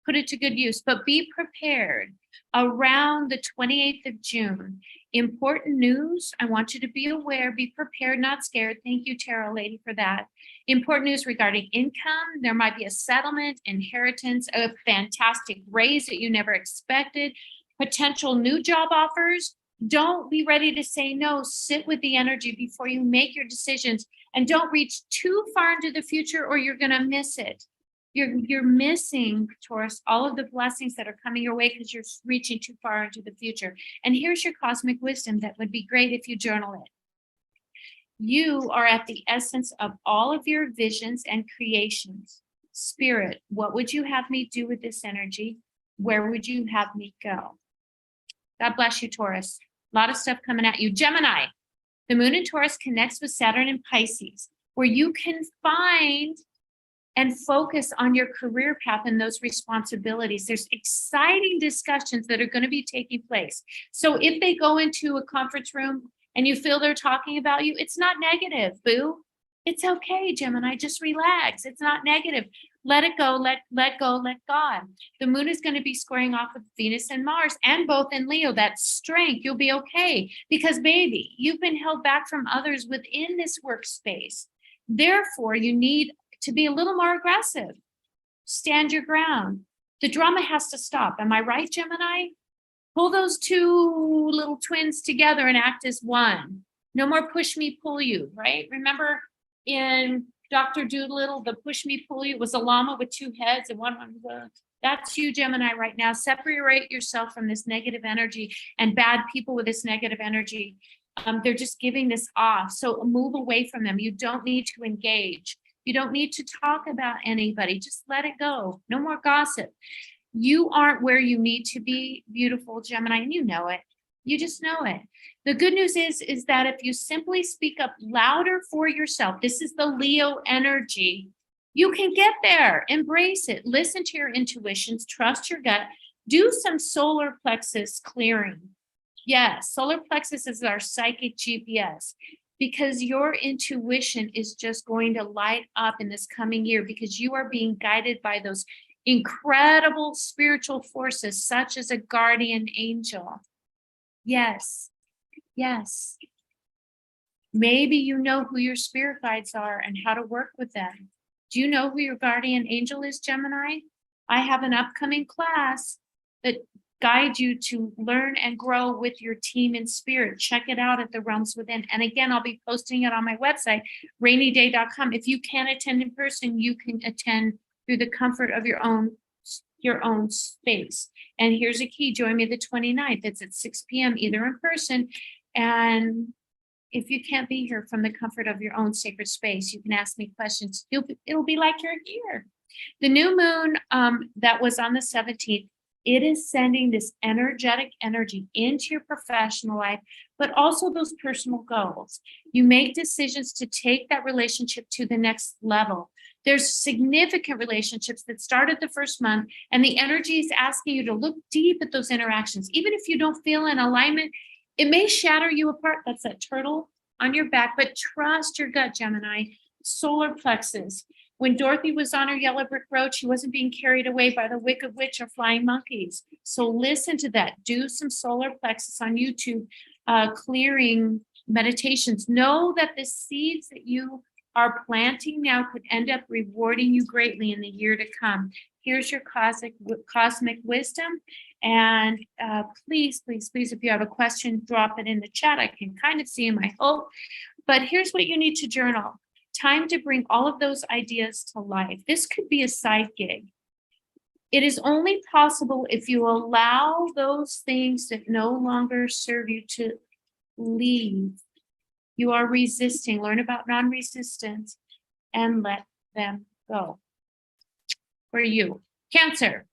Put it to good use, but be prepared. Around the 28th of June, important news. I want you to be aware, be prepared, not scared. Thank you, Tarot Lady, for that. Important news regarding income. There might be a settlement, inheritance, a fantastic raise that you never expected, potential new job offers. Don't be ready to say no. Sit with the energy before you make your decisions, and don't reach too far into the future or you're going to miss it. You're missing, Taurus, all of the blessings that are coming your way because you're reaching too far into the future. And here's your cosmic wisdom that would be great if you journal it. You are at the essence of all of your visions and creations. Spirit, what would you have me do with this energy? Where would you have me go? God bless you, Taurus. A lot of stuff coming at you. Gemini, the moon in Taurus connects with Saturn in Pisces, where you can find and focus on your career path and those responsibilities. There's exciting discussions that are going to be taking place. So if they go into a conference room and you feel they're talking about you, it's not negative, boo. It's okay, Gemini, just relax. It's not negative. Let it go, let go, let God. The moon is going to be squaring off with Venus and Mars, and both in Leo. That's strength. You'll be okay because, baby, you've been held back from others within this workspace. Therefore, you need to be a little more aggressive. Stand your ground. The drama has to stop. Am I right, Gemini? Pull those two little twins together and act as one. No more push me, pull you, right? Remember in Dr. Doolittle, the push me, pull you, was a llama with two heads and one was that's you, Gemini, right now. Separate yourself from this negative energy and bad people with this negative energy. They're just giving this off. So move away from them. You don't need to engage. You don't need to talk about anybody. Just let it go. No more gossip. You aren't where you need to be, beautiful Gemini, and you know it. You just know it. The good news is that if you simply speak up louder for yourself, this is the Leo energy, you can get there. Embrace it. Listen to your intuitions. Trust your gut. Do some solar plexus clearing. Yes, solar plexus is our psychic GPS, because your intuition is just going to light up in this coming year, because you are being guided by those incredible spiritual forces, such as a guardian angel. Yes, yes. Maybe you know who your spirit guides are and how to work with them. Do you know who your guardian angel is, Gemini? I have an upcoming class that guides you to learn and grow with your team in spirit. Check it out at the Realms Within. And again, I'll be posting it on my website, rainyday.com. If you can't attend in person, you can attend through the comfort of your own space. And here's a key: join me the 29th. It's at 6 p.m. either in person, and if you can't be here from the comfort of your own sacred space, you can ask me questions. It'll be like you're here. The new moon that was on the 17th, it is sending this energetic energy into your professional life, but also those personal goals. You make decisions to take that relationship to the next level. There's significant relationships that started the first month, and the energy is asking you to look deep at those interactions. Even if you don't feel in alignment, it may shatter you apart. That's that turtle on your back, but trust your gut, Gemini. Solar plexus. When Dorothy was on her yellow brick road, she wasn't being carried away by the wicked witch or flying monkeys. So listen to that. Do some solar plexus on YouTube, clearing meditations. Know that the seeds that you are planting now could end up rewarding you greatly in the year to come. Here's your cosmic wisdom. And please, if you have a question, drop it in the chat. I can kind of see in my hope. But here's what you need to journal. Time to bring all of those ideas to life. This could be a side gig. It is only possible if you allow those things that no longer serve you to leave. You are resisting. Learn about non-resistance and let them go. For you, Cancer.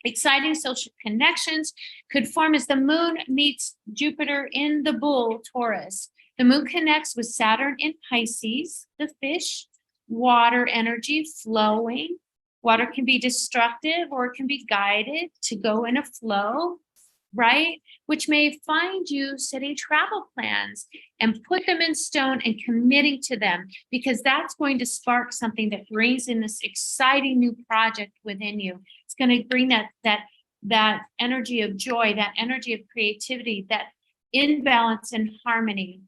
Exciting social connections could form as the moon meets Jupiter in the bull, Taurus. The moon connects with Saturn in Pisces, the fish, water energy flowing. Water can be destructive or it can be guided to go in a flow, right? Which may find you setting travel plans and put them in stone and committing to them, because that's going to spark something that brings in this exciting new project within you. It's going to bring that energy of joy, that energy of creativity, that imbalance and harmony.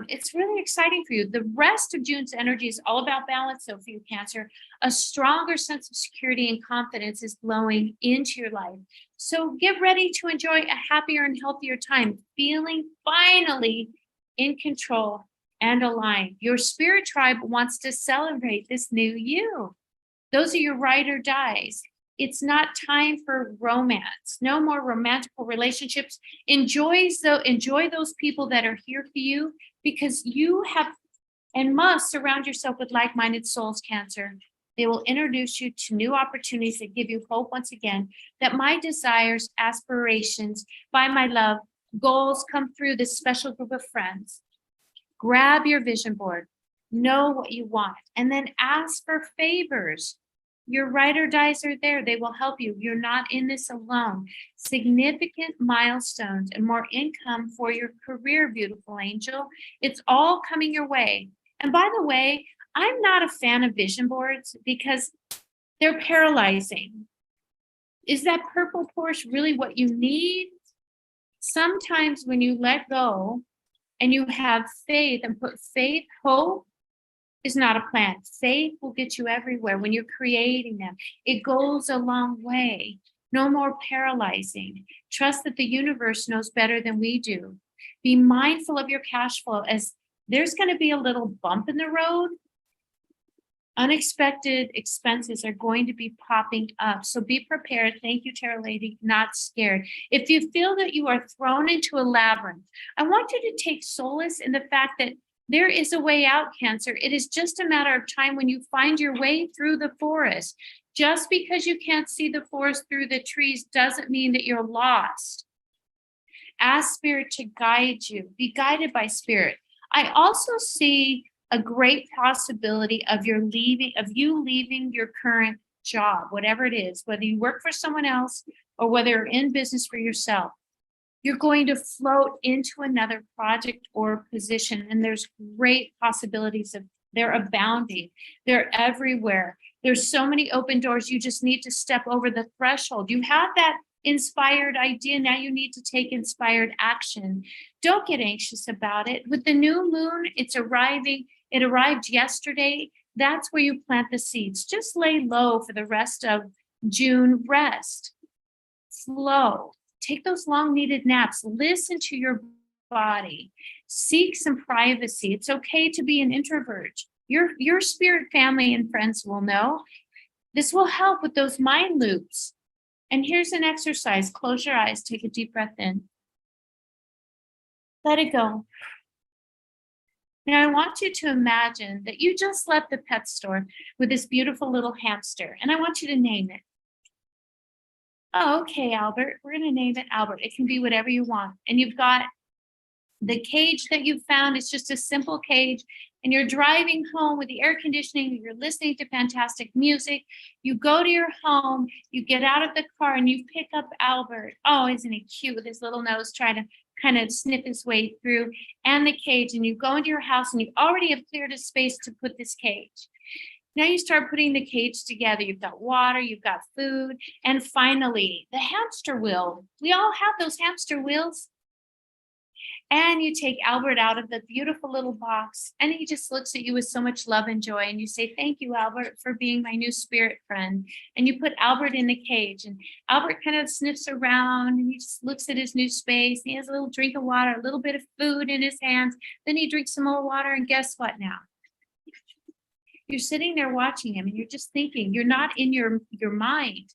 It's really exciting for you. The rest of June's energy is all about balance. So for you, Cancer, a stronger sense of security and confidence is blowing into your life. So get ready to enjoy a happier and healthier time, feeling finally in control and aligned. Your spirit tribe wants to celebrate this new you. Those are your ride or dies. It's not time for romance. No more romantical relationships. Enjoy those people that are here for you, because you have and must surround yourself with like-minded souls, Cancer. They will introduce you to new opportunities that give you hope once again, that my desires, aspirations, by my love, goals come through this special group of friends. Grab your vision board, know what you want, and then ask for favors. Your ride or dies are there. They will help you. You're not in this alone. Significant milestones and more income for your career, beautiful angel. It's all coming your way. And by the way, I'm not a fan of vision boards because they're paralyzing. Is that purple Porsche really what you need? Sometimes when you let go and you have faith and put faith, hope, is not a plan. Faith will get you everywhere when you're creating them. It goes a long way. No more paralyzing. Trust that the universe knows better than we do. Be mindful of your cash flow, as there's going to be a little bump in the road. Unexpected expenses are going to be popping up. So be prepared. Thank you, Tarot Lady, not scared. If you feel that you are thrown into a labyrinth, I want you to take solace in the fact that there is a way out, Cancer. It is just a matter of time when you find your way through the forest. Just because you can't see the forest through the trees doesn't mean that you're lost. Ask Spirit to guide you. Be guided by Spirit. I also see a great possibility of you leaving your current job, whatever it is, whether you work for someone else or whether you're in business for yourself. You're going to float into another project or position, and there's great possibilities of they're abounding. They're everywhere. There's so many open doors. You just need to step over the threshold. You have that inspired idea. Now you need to take inspired action. Don't get anxious about it. With the new moon, it's arriving. It arrived yesterday. That's where you plant the seeds. Just lay low for the rest of June. Rest, flow, take those long needed naps. Listen to your body. Seek some privacy. It's okay to be an introvert. Your spirit family and friends will know. This will help with those mind loops. And here's an exercise. Close your eyes. Take a deep breath in. Let it go. Now, I want you to imagine that you just left the pet store with this beautiful little hamster, and I want you to name it. Oh, okay, Albert. We're going to name it Albert. It can be whatever you want. And you've got the cage that you found. It's just a simple cage. And you're driving home with the air conditioning. You're listening to fantastic music. You go to your home. You get out of the car and you pick up Albert. Oh, isn't he cute with his little nose trying to kind of sniff his way through, and the cage. And you go into your house and you already have cleared a space to put this cage. Now you start putting the cage together. You've got water, you've got food, and finally the hamster wheel. We all have those hamster wheels. And you take Albert out of the beautiful little box, and he just looks at you with so much love and joy. And you say, thank you, Albert, for being my new spirit friend. And you put Albert in the cage, and Albert kind of sniffs around and he just looks at his new space. He has a little drink of water, a little bit of food in his hands. Then he drinks some more water, and guess what now? You're sitting there watching him and you're just thinking. You're not in your mind.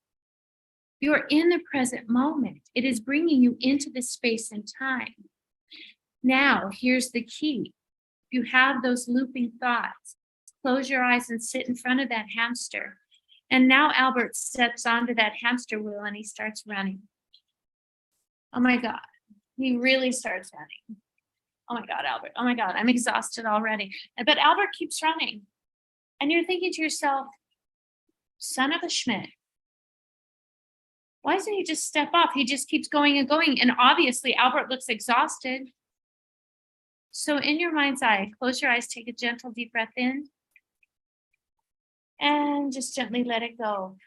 You're in the present moment. It is bringing you into this space and time. Now, here's the key. You have those looping thoughts. Close your eyes and sit in front of that hamster. And now Albert steps onto that hamster wheel and he starts running. Oh my God, he really starts running. Oh my God, Albert. Oh my God, I'm exhausted already. But Albert keeps running. And you're thinking to yourself, son of a Schmidt, why doesn't he just step off? He just keeps going and going. And obviously, Albert looks exhausted. So in your mind's eye, close your eyes, take a gentle deep breath in, and just gently let it go.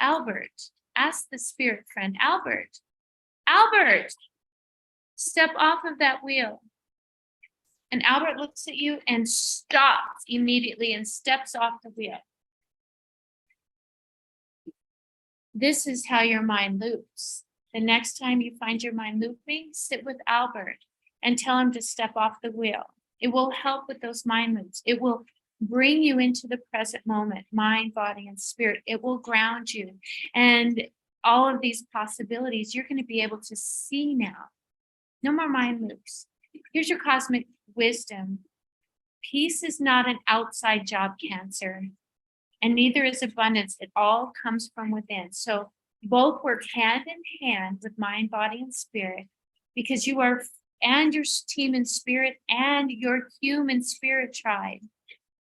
Albert, ask the spirit friend, Albert, step off of that wheel. And Albert looks at you and stops immediately and steps off the wheel. This is how your mind loops. The next time you find your mind looping, sit with Albert and tell him to step off the wheel. It will help with those mind loops. It will bring you into the present moment, mind, body, and spirit. It will ground you. And all of these possibilities, you're going to be able to see now. No more mind loops. Here's your cosmic wisdom. Peace is not an outside job, Cancer, and neither is abundance. It all comes from within. So both work hand in hand with mind, body, and spirit, because you are, and your team in spirit and your human spirit tribe.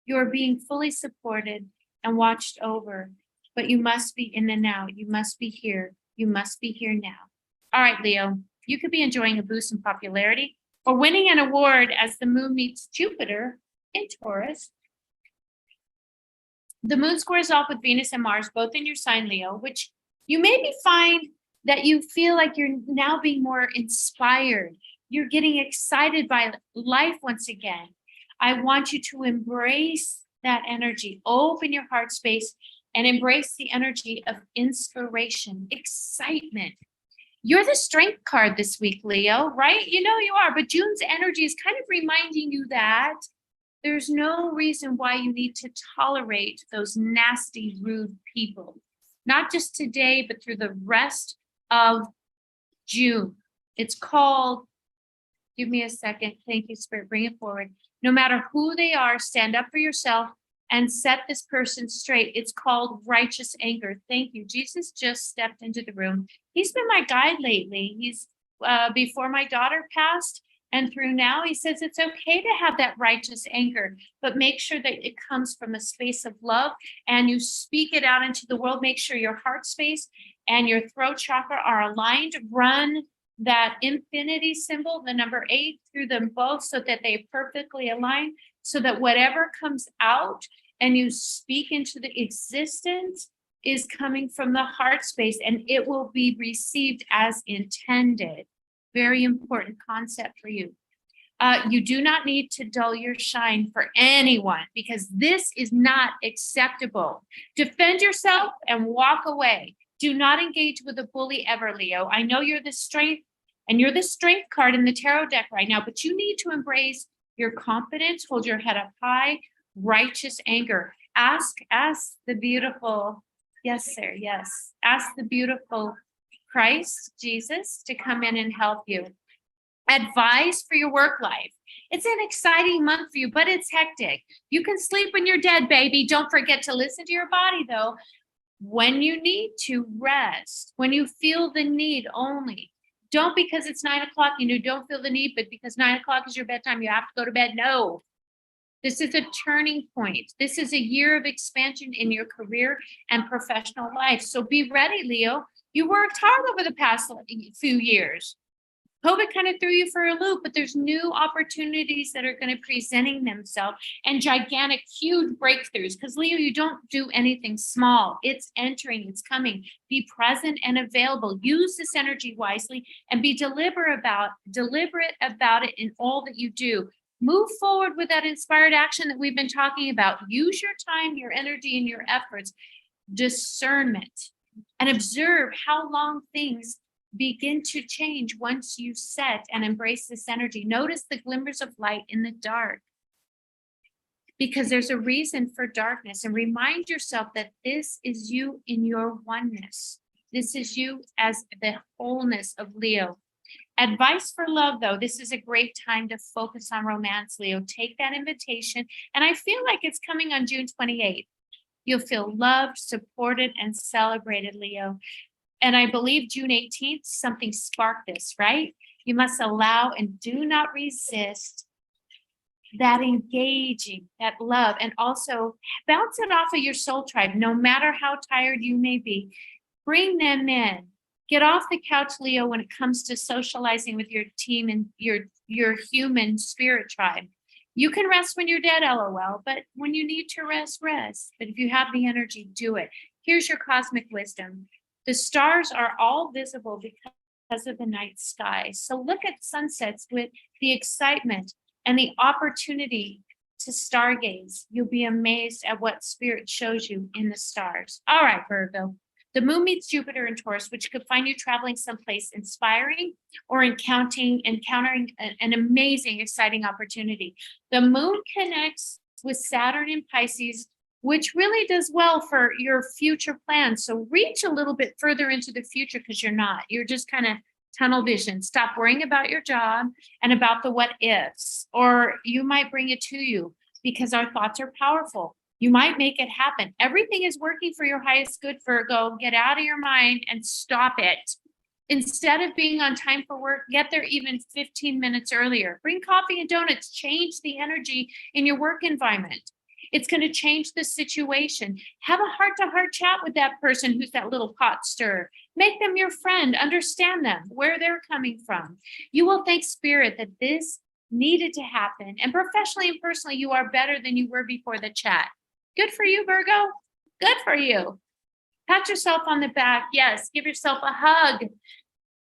You are being fully supported and watched over, but you must be in the now. You must be here. You must be here now. All right, Leo, you could be enjoying a boost in popularity or winning an award as the moon meets Jupiter in Taurus. The moon squares off with Venus and Mars, both in your sign, Leo, which you maybe find that you feel like you're now being more inspired. You're getting excited by life once again. I want you to embrace that energy. Open your heart space and embrace the energy of inspiration, excitement. You're the strength card this week, Leo, right? You know you are, but June's energy is kind of reminding you that There's no reason why you need to tolerate those nasty, rude people, not just today, but through the rest of June. It's called, give me a second. Thank you, Spirit. Bring it forward. No matter who they are, stand up for yourself and set this person straight. It's called righteous anger. Thank you. Jesus just stepped into the room. He's been my guide lately. He's before my daughter passed and through now, he says it's okay to have that righteous anger, but make sure that it comes from a space of love and you speak it out into the world. Make sure your heart space and your throat chakra are aligned. Run that infinity symbol, the number 8, through them both so that they perfectly align, so that whatever comes out and you speak into the existence is coming from the heart space and it will be received as intended. Very important concept for you. You do not need to dull your shine for anyone because this is not acceptable. Defend yourself and walk away. Do not engage with a bully ever, Leo. I know you're the strength and you're the strength card in the tarot deck right now, but you need to embrace your confidence, hold your head up high, righteous anger. Ask the beautiful, yes, sir, yes. Ask the beautiful Christ, Jesus, to come in and help you. Advice for your work life. It's an exciting month for you, but it's hectic. You can sleep when you're dead, baby. Don't forget to listen to your body, though. When you need to rest, when you feel the need only. Don't because it's 9 o'clock and you don't feel the need, but because 9 o'clock is your bedtime, you have to go to bed. No. This is a turning point. This is a year of expansion in your career and professional life. So be ready, Leo. You worked hard over the past few years. COVID kind of threw you for a loop, but there's new opportunities that are going to be presenting themselves and gigantic, huge breakthroughs. Because Leo, you don't do anything small. It's entering, it's coming. Be present and available. Use this energy wisely and be deliberate about it in all that you do. Move forward with that inspired action that we've been talking about. Use your time, your energy, and your efforts. Discernment. And observe how long things begin to change once you set and embrace this energy. Notice the glimmers of light in the dark, because there's a reason for darkness. And remind yourself that this is you in your oneness. This is you as the wholeness of Leo. Advice for love, though, this is a great time to focus on romance, Leo. Take that invitation. And I feel like it's coming on June 28th. You'll feel loved, supported, and celebrated, Leo. And I believe June 18th, something sparked this, right? You must allow and do not resist that engaging, that love, and also bounce it off of your soul tribe, no matter how tired you may be. Bring them in. Get off the couch, Leo, when it comes to socializing with your team and your human spirit tribe. You can rest when you're dead, LOL, but when you need to rest, rest. But if you have the energy, do it. Here's your cosmic wisdom. The stars are all visible because of the night sky. So look at sunsets with the excitement and the opportunity to stargaze. You'll be amazed at what spirit shows you in the stars. All right, Virgo. The moon meets Jupiter in Taurus, which could find you traveling someplace inspiring or encountering an amazing, exciting opportunity. The moon connects with Saturn in Pisces, which really does well for your future plans. So reach a little bit further into the future because you're just kind of tunnel vision. Stop worrying about your job and about the what ifs, or you might bring it to you because our thoughts are powerful. You might make it happen. Everything is working for your highest good, Virgo. Get out of your mind and stop it. Instead of being on time for work, get there even 15 minutes earlier. Bring coffee and donuts. Change the energy in your work environment. It's going to change the situation. Have a heart-to-heart chat with that person who's that little pot stirrer. Make them your friend. Understand them, where they're coming from. You will thank Spirit that this needed to happen. And professionally and personally, you are better than you were before the chat. Good for you, Virgo. Good for you. Pat yourself on the back. Yes, give yourself a hug.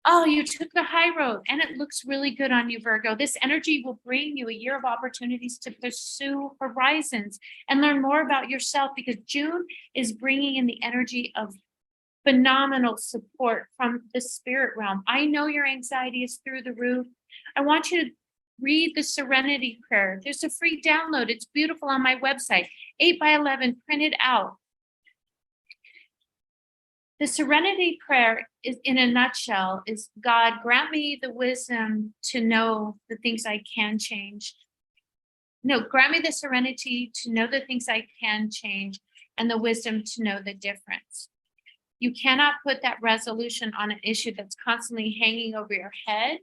Oh, you took the high road and it looks really good on you, Virgo. This energy will bring you a year of opportunities to pursue horizons and learn more about yourself, because June is bringing in the energy of phenomenal support from the spirit realm. I know your anxiety is through the roof. I want you to Read the Serenity Prayer. There's a free download. It's beautiful on my website, 8x11, printed out. The Serenity Prayer is, in a nutshell, is God, grant me the wisdom to know the things I can change. No, grant me the serenity to know the things I can change and the wisdom to know the difference. You cannot put that resolution on an issue that's constantly hanging over your head.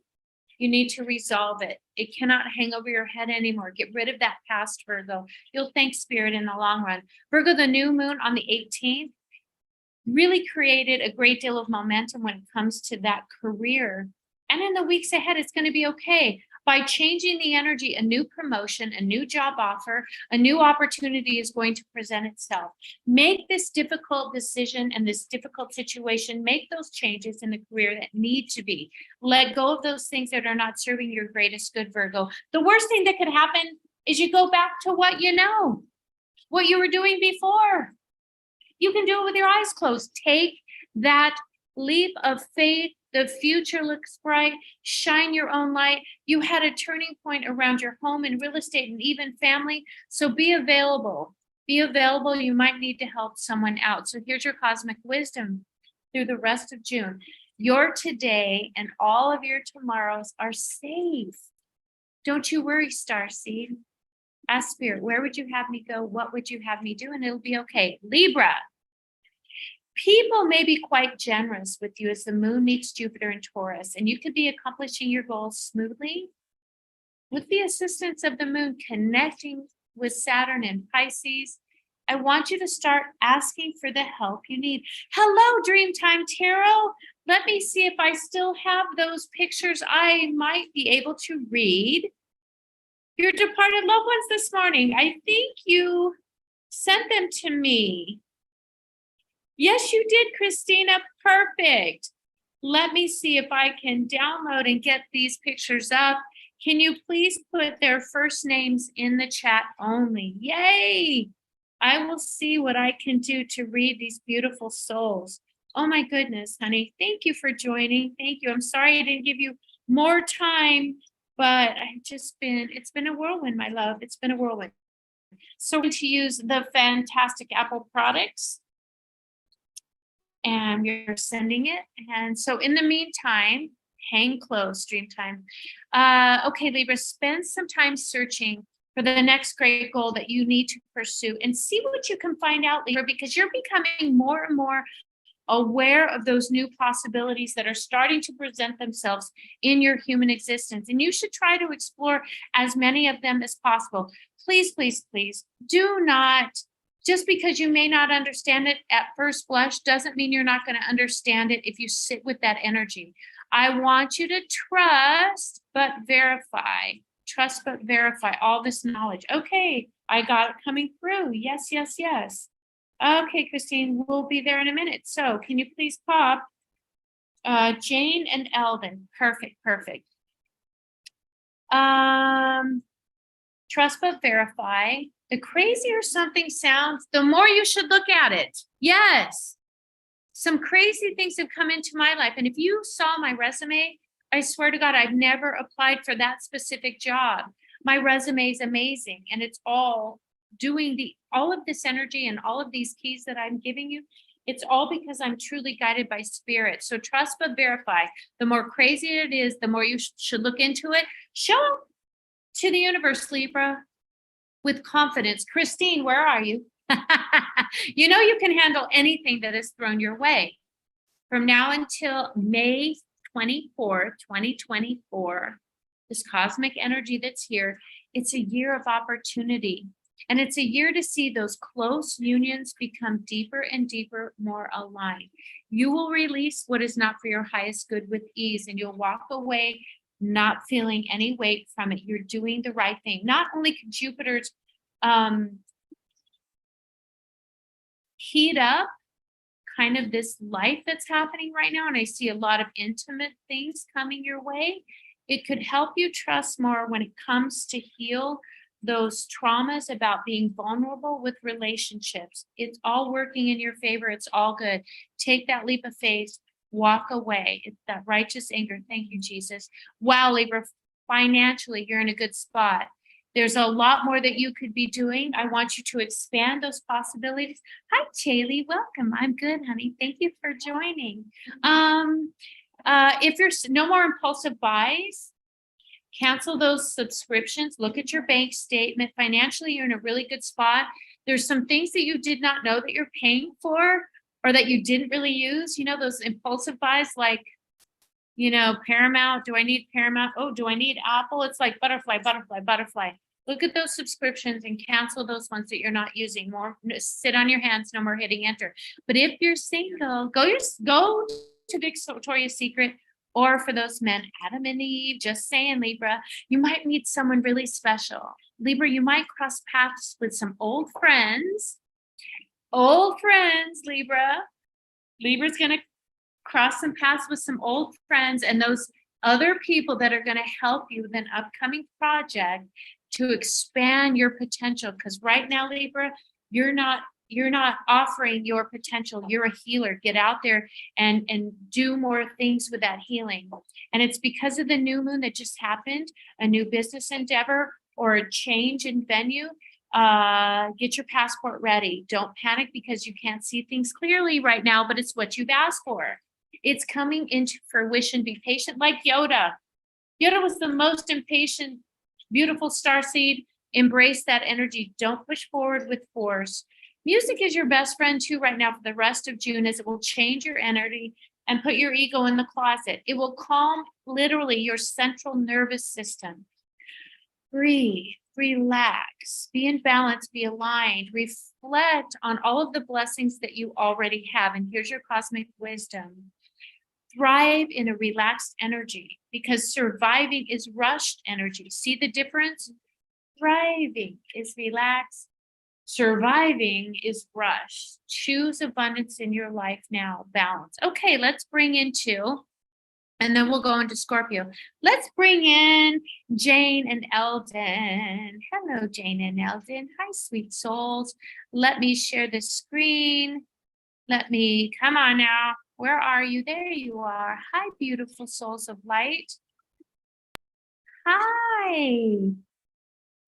You need to resolve it. It cannot hang over your head anymore. Get rid of that past, Virgo. You'll thank Spirit in the long run. Virgo, the new moon on the 18th really created a great deal of momentum when it comes to that career. And in the weeks ahead, it's going to be okay. By changing the energy, a new promotion, a new job offer, a new opportunity is going to present itself. Make this difficult decision and this difficult situation, make those changes in the career that need to be. Let go of those things that are not serving your greatest good, Virgo. The worst thing that could happen is you go back to what you know, what you were doing before. You can do it with your eyes closed. Take that leap of faith. The future looks bright. Shine your own light. You had a turning point around your home and real estate and even family. So be available. Be available. You might need to help someone out. So here's your cosmic wisdom through the rest of June. Your today and all of your tomorrows are safe. Don't you worry, Starseed. Ask Spirit, where would you have me go? What would you have me do? And it'll be okay. Libra. People may be quite generous with you as the moon meets Jupiter and Taurus, and you could be accomplishing your goals smoothly with the assistance of the moon connecting with Saturn and Pisces. I want you to start asking for the help you need. Hello, Dreamtime Tarot. Let me see if I still have those pictures I might be able to read. Your departed loved ones this morning. I think you sent them to me. Yes, you did, Christina. Perfect. Let me see if I can download and get these pictures up. Can you please put their first names in the chat only? Yay! I will see what I can do to read these beautiful souls. Oh my goodness, honey. Thank you for joining. Thank you. I'm sorry I didn't give you more time, but it's been a whirlwind, my love. It's been a whirlwind. So we're going to use the Fantastic Apple products. And you're sending it. And so in the meantime, hang close, Dreamtime. Okay, Libra, spend some time searching for the next great goal that you need to pursue and see what you can find out, Libra, because you're becoming more and more aware of those new possibilities that are starting to present themselves in your human existence. And you should try to explore as many of them as possible. Please, please, please do not. Just because you may not understand it at first blush doesn't mean you're not going to understand it if you sit with that energy. I want you to trust but verify. Trust but verify all this knowledge. Okay, I got it coming through. Yes, yes, yes. Okay, Christine, we'll be there in a minute. So can you please pop Jane and Eldon? Perfect, perfect. Trust but verify. The crazier something sounds, the more you should look at it. Yes. Some crazy things have come into my life. And if you saw my resume, I swear to God, I've never applied for that specific job. My resume is amazing. And it's all doing all of this energy and all of these keys that I'm giving you. It's all because I'm truly guided by Spirit. So trust but verify. The more crazy it is, the more you should look into it. Show to the universe, Libra, with confidence. Christine, where are you? You know you can handle anything that is thrown your way. From now until May 24, 2024, this cosmic energy that's here, it's a year of opportunity. And it's a year to see those close unions become deeper and deeper, more aligned. You will release what is not for your highest good with ease, and you'll walk away not feeling any weight from it. You're doing the right thing. Not only can Jupiter's heat up kind of this life that's happening right now, and I see a lot of intimate things coming your way, it could help you trust more when it comes to heal those traumas about being vulnerable with relationships. It's all working in your favor. It's all good. Take that leap of faith. Walk away. It's that righteous anger. Thank you, Jesus. Wow, Libra, Financially, you're in a good spot. There's a lot more that you could be doing. I want you to expand those possibilities. Hi, Chaylee. Welcome. I'm good, honey. Thank you for joining. If there's no more impulsive buys, cancel those subscriptions. Look at your bank statement. Financially, you're in a really good spot. There's some things that you did not know that you're paying for or that you didn't really use. You know, those impulsive buys like, you know, Paramount. Do I need Paramount? Oh, do I need Apple? It's like butterfly, butterfly, butterfly. Look at those subscriptions and cancel those ones that you're not using. More, sit on your hands, no more hitting enter. But if you're single, go to Victoria's Secret, or for those men, Adam and Eve. Just saying, Libra, you might meet someone really special. Libra, you might cross paths with some old friends. Old friends, Libra. Libra's going to cross some paths with some old friends and those other people that are going to help you with an upcoming project to expand your potential. Because right now, Libra, you're not offering your potential. You're a healer. Get out there and do more things with that healing. And it's because of the new moon that just happened, a new business endeavor or a change in venue. Get your passport ready. Don't panic because you can't see things clearly right now, but it's what you've asked for. It's coming into fruition. Be patient like Yoda. Yoda was the most impatient, beautiful starseed. Embrace that energy. Don't push forward with force. Music is your best friend too right now for the rest of June, as it will change your energy and put your ego in the closet. It will calm literally your central nervous system. Breathe, relax, be in balance, be aligned, reflect on all of the blessings that you already have. And here's your cosmic wisdom. Thrive in a relaxed energy, because surviving is rushed energy. See the difference? Thriving is relaxed. Surviving is rush. Choose abundance in your life now. Balance. Okay, let's bring in two, and then we'll go into Scorpio. Let's bring in Jane and Eldon. Hello, Jane and Eldon. Hi, sweet souls. Let me share the screen. Come on now. Where are you? There you are. Hi, beautiful souls of light. Hi.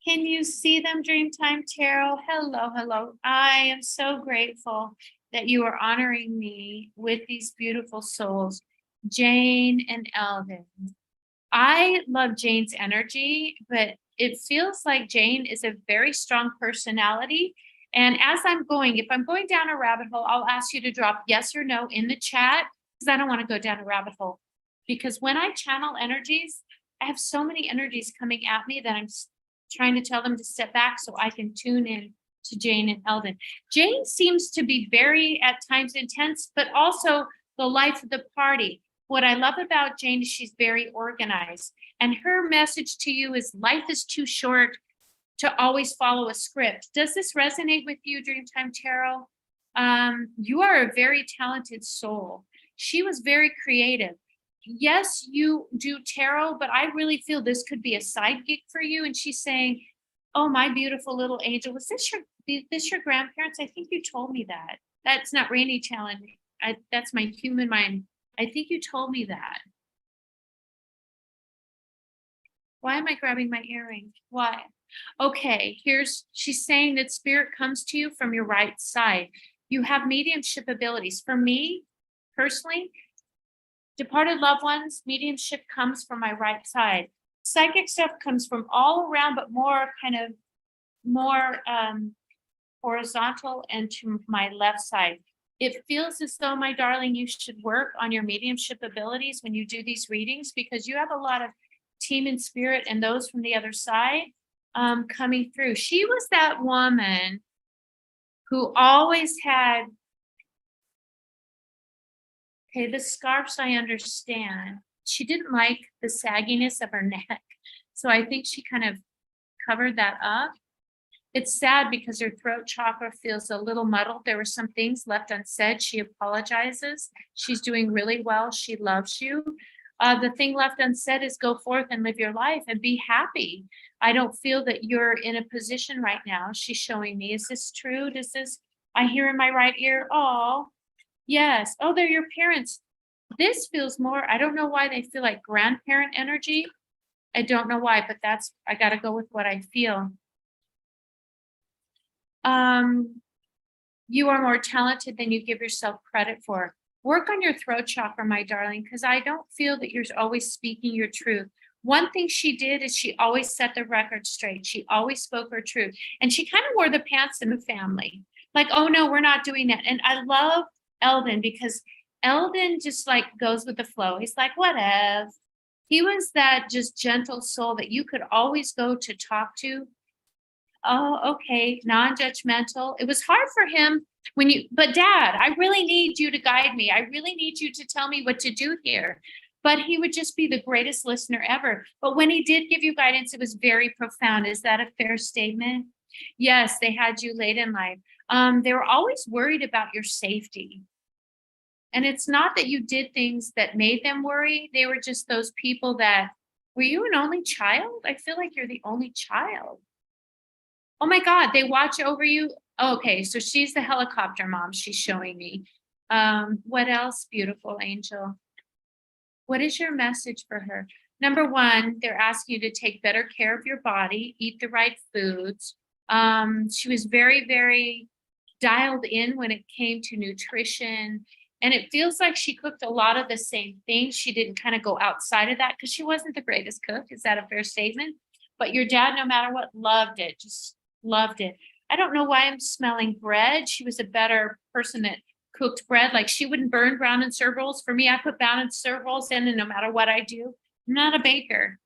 Can you see them, Dreamtime Tarot? Hello, hello. I am so grateful that you are honoring me with these beautiful souls, Jane and Eldon. I love Jane's energy, but it feels like Jane is a very strong personality. And as if I'm going down a rabbit hole, I'll ask you to drop yes or no in the chat, because I don't want to go down a rabbit hole. Because when I channel energies, I have so many energies coming at me that I'm trying to tell them to step back so I can tune in to Jane and Eldon. Jane seems to be very, at times, intense, but also the life of the party. What I love about Jane is she's very organized. And her message to you is life is too short to always follow a script. Does this resonate with you, Dreamtime Tarot? You are a very talented soul. She was very creative. Yes, you do tarot, but I really feel this could be a side gig for you. And she's saying, oh, my beautiful little angel, was this your grandparents? I think you told me that. That's not Rainey telling me. That's my human mind. I think you told me that. Why am I grabbing my earring? Why? Okay, she's saying that spirit comes to you from your right side. You have mediumship abilities. For me, personally, departed loved ones, mediumship comes from my right side. Psychic stuff comes from all around, but more horizontal and to my left side. It feels as though, my darling, you should work on your mediumship abilities when you do these readings, because you have a lot of team and spirit and those from the other side coming through. She was that woman who always had, okay, the scarves I understand. She didn't like the sagginess of her neck. So I think she kind of covered that up. It's sad because her throat chakra feels a little muddled. There were some things left unsaid. She apologizes. She's doing really well. She loves you. The thing left unsaid is go forth and live your life and be happy. I don't feel that you're in a position right now. She's showing me. Is this true? I hear in my right ear? Oh, yes. Oh, they're your parents. This feels more, I don't know why they feel like grandparent energy. I don't know why, but I got to go with what I feel. You are more talented than you give yourself credit for. Work on your throat chakra, my darling, because I don't feel that you're always speaking your truth. One thing she did is she always set the record straight. She always spoke her truth. And she kind of wore the pants in the family. Like, oh no, we're not doing that. And I love Eldon because Eldon just like goes with the flow. He's like, whatever. He was that just gentle soul that you could always go to talk to. Oh, okay, non-judgmental. It was hard for him but Dad, I really need you to guide me. I really need you to tell me what to do here. But he would just be the greatest listener ever. But when he did give you guidance, it was very profound. Is that a fair statement? Yes, they had you late in life. They were always worried about your safety. And it's not that you did things that made them worry. They were just those people that, were you an only child? I feel like you're the only child. Oh my God, they watch over you. Okay, so she's the helicopter mom she's showing me. What else, beautiful angel? What is your message for her? Number one, they're asking you to take better care of your body, eat the right foods. She was very, very dialed in when it came to nutrition. And it feels like she cooked a lot of the same things. She didn't kind of go outside of that because she wasn't the greatest cook. Is that a fair statement? But your dad, no matter what, loved it, just loved it. I don't know why I'm smelling bread. She was a better person that cooked bread. Like she wouldn't burn brown and serve rolls. For me, I put brown and serve rolls in, and no matter what I do, I'm not a baker.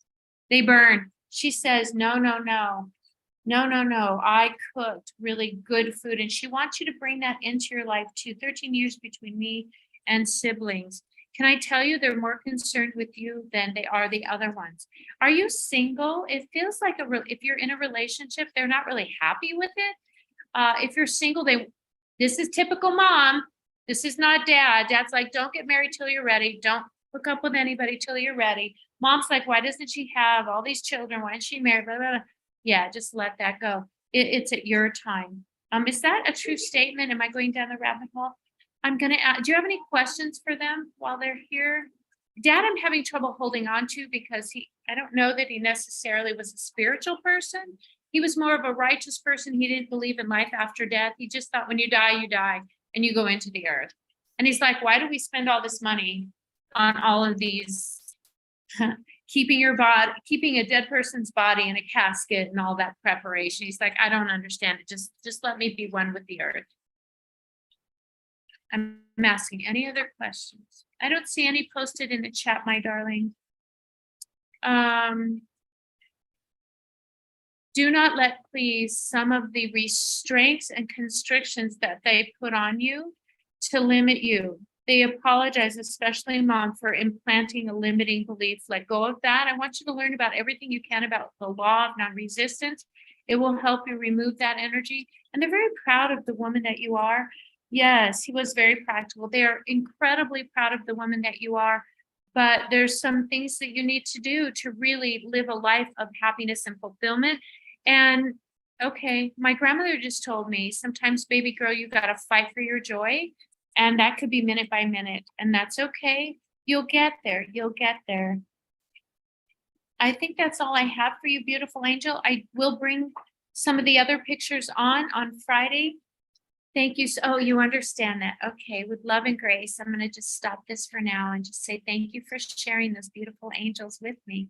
They burn. She says, no, no, no. No, no, no. I cooked really good food. And she wants you to bring that into your life too. 13 years between me and siblings. Can I tell you they're more concerned with you than they are the other ones? Are you single? It feels like if you're in a relationship, they're not really happy with it. If you're single, this is typical mom. This is not dad. Dad's like, don't get married till you're ready. Don't hook up with anybody till you're ready. Mom's like, why doesn't she have all these children? Why isn't she married? Blah, blah, blah. Yeah, just let that go. It's at your time. Is that a true statement? Am I going down the rabbit hole? I'm going to ask, do you have any questions for them while they're here? Dad, I'm having trouble holding on to because I don't know that he necessarily was a spiritual person. He was more of a righteous person. He didn't believe in life after death. He just thought when you die and you go into the earth. And he's like, why do we spend all this money on all of these keeping a dead person's body in a casket and all that preparation? He's like, I don't understand it. Just let me be one with the earth. I'm asking any other questions. I don't see any posted in the chat, my darling. Do not let, please, some of the restraints and constrictions that they put on you to limit you. They apologize, especially mom, for implanting a limiting belief. Let go of that. I want you to learn about everything you can about the law of non-resistance. It will help you remove that energy. And they're very proud of the woman that you are. Yes, he was very practical. They are incredibly proud of the woman that you are. But there's some things that you need to do to really live a life of happiness and fulfillment. And okay, my grandmother just told me sometimes, baby girl, you got to fight for your joy. And that could be minute by minute. And that's okay. You'll get there. You'll get there. I think that's all I have for you, beautiful angel. I will bring some of the other pictures on Friday. Thank you. Oh, you understand that. Okay. With love and grace, I'm going to just stop this for now and just say thank you for sharing those beautiful angels with me.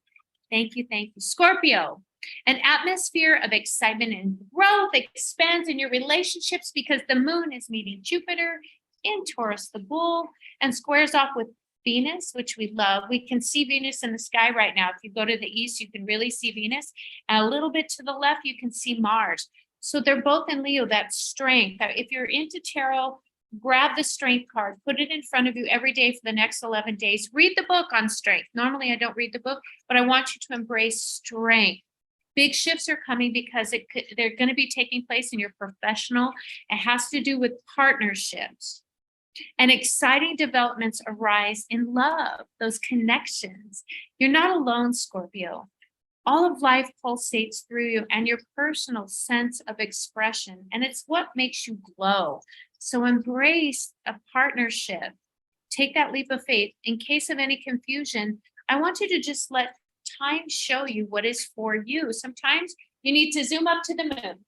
Thank you. Thank you. Scorpio, an atmosphere of excitement and growth expands in your relationships because the moon is meeting Jupiter in Taurus, the bull, and squares off with Venus, which we love. We can see Venus in the sky right now. If you go to the east, you can really see Venus. And a little bit to the left, you can see Mars. So they're both in Leo, that strength. If you're into tarot, grab the strength card, put it in front of you every day for the next 11 days. Read the book on strength. Normally, I don't read the book, but I want you to embrace strength. Big shifts are coming because they're going to be taking place in your professional. It has to do with partnerships. And exciting developments arise in love, those connections. You're not alone, Scorpio. All of life pulsates through you and your personal sense of expression. And it's what makes you glow. So embrace a partnership. Take that leap of faith. In case of any confusion, I want you to just let times show you what is for you. Sometimes you need to zoom up to the moon,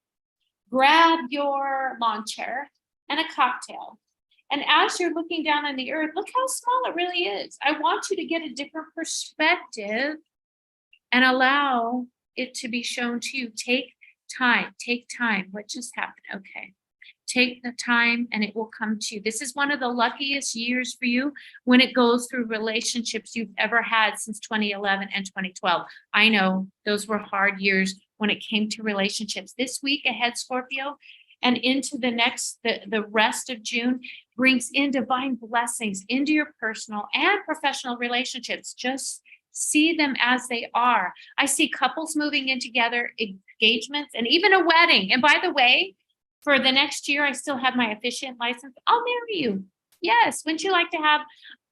grab your lawn chair and a cocktail. And as you're looking down on the earth, look how small it really is. I want you to get a different perspective and allow it to be shown to you. Take time. What just happened? Okay. Take the time and it will come to you. This is one of the luckiest years for you when it goes through relationships you've ever had since 2011 and 2012. I know those were hard years when it came to relationships. This week ahead, Scorpio, and into the rest of June brings in divine blessings into your personal and professional relationships. Just see them as they are. I see couples moving in together, engagements, and even a wedding. And by the way, for the next year, I still have my officiant license. I'll marry you. Yes. Wouldn't you like to have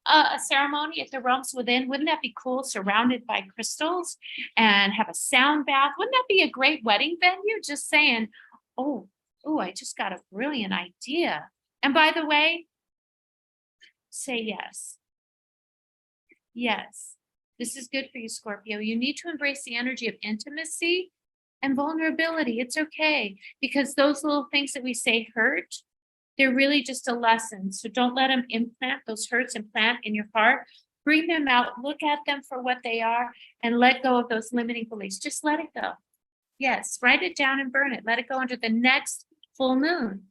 a ceremony at the Realms Within? Wouldn't that be cool? Surrounded by crystals and have a sound bath. Wouldn't that be a great wedding venue? Just saying, oh, I just got a brilliant idea. And by the way, say yes. Yes. This is good for you, Scorpio. You need to embrace the energy of intimacy and vulnerability. It's okay, because those little things that we say hurt, they're really just a lesson. So don't let them implant those hurts, implant in your heart. Bring them out, look at them for what they are, and let go of those limiting beliefs. Just let it go. Yes, write it down and burn it. Let it go under the next full moon.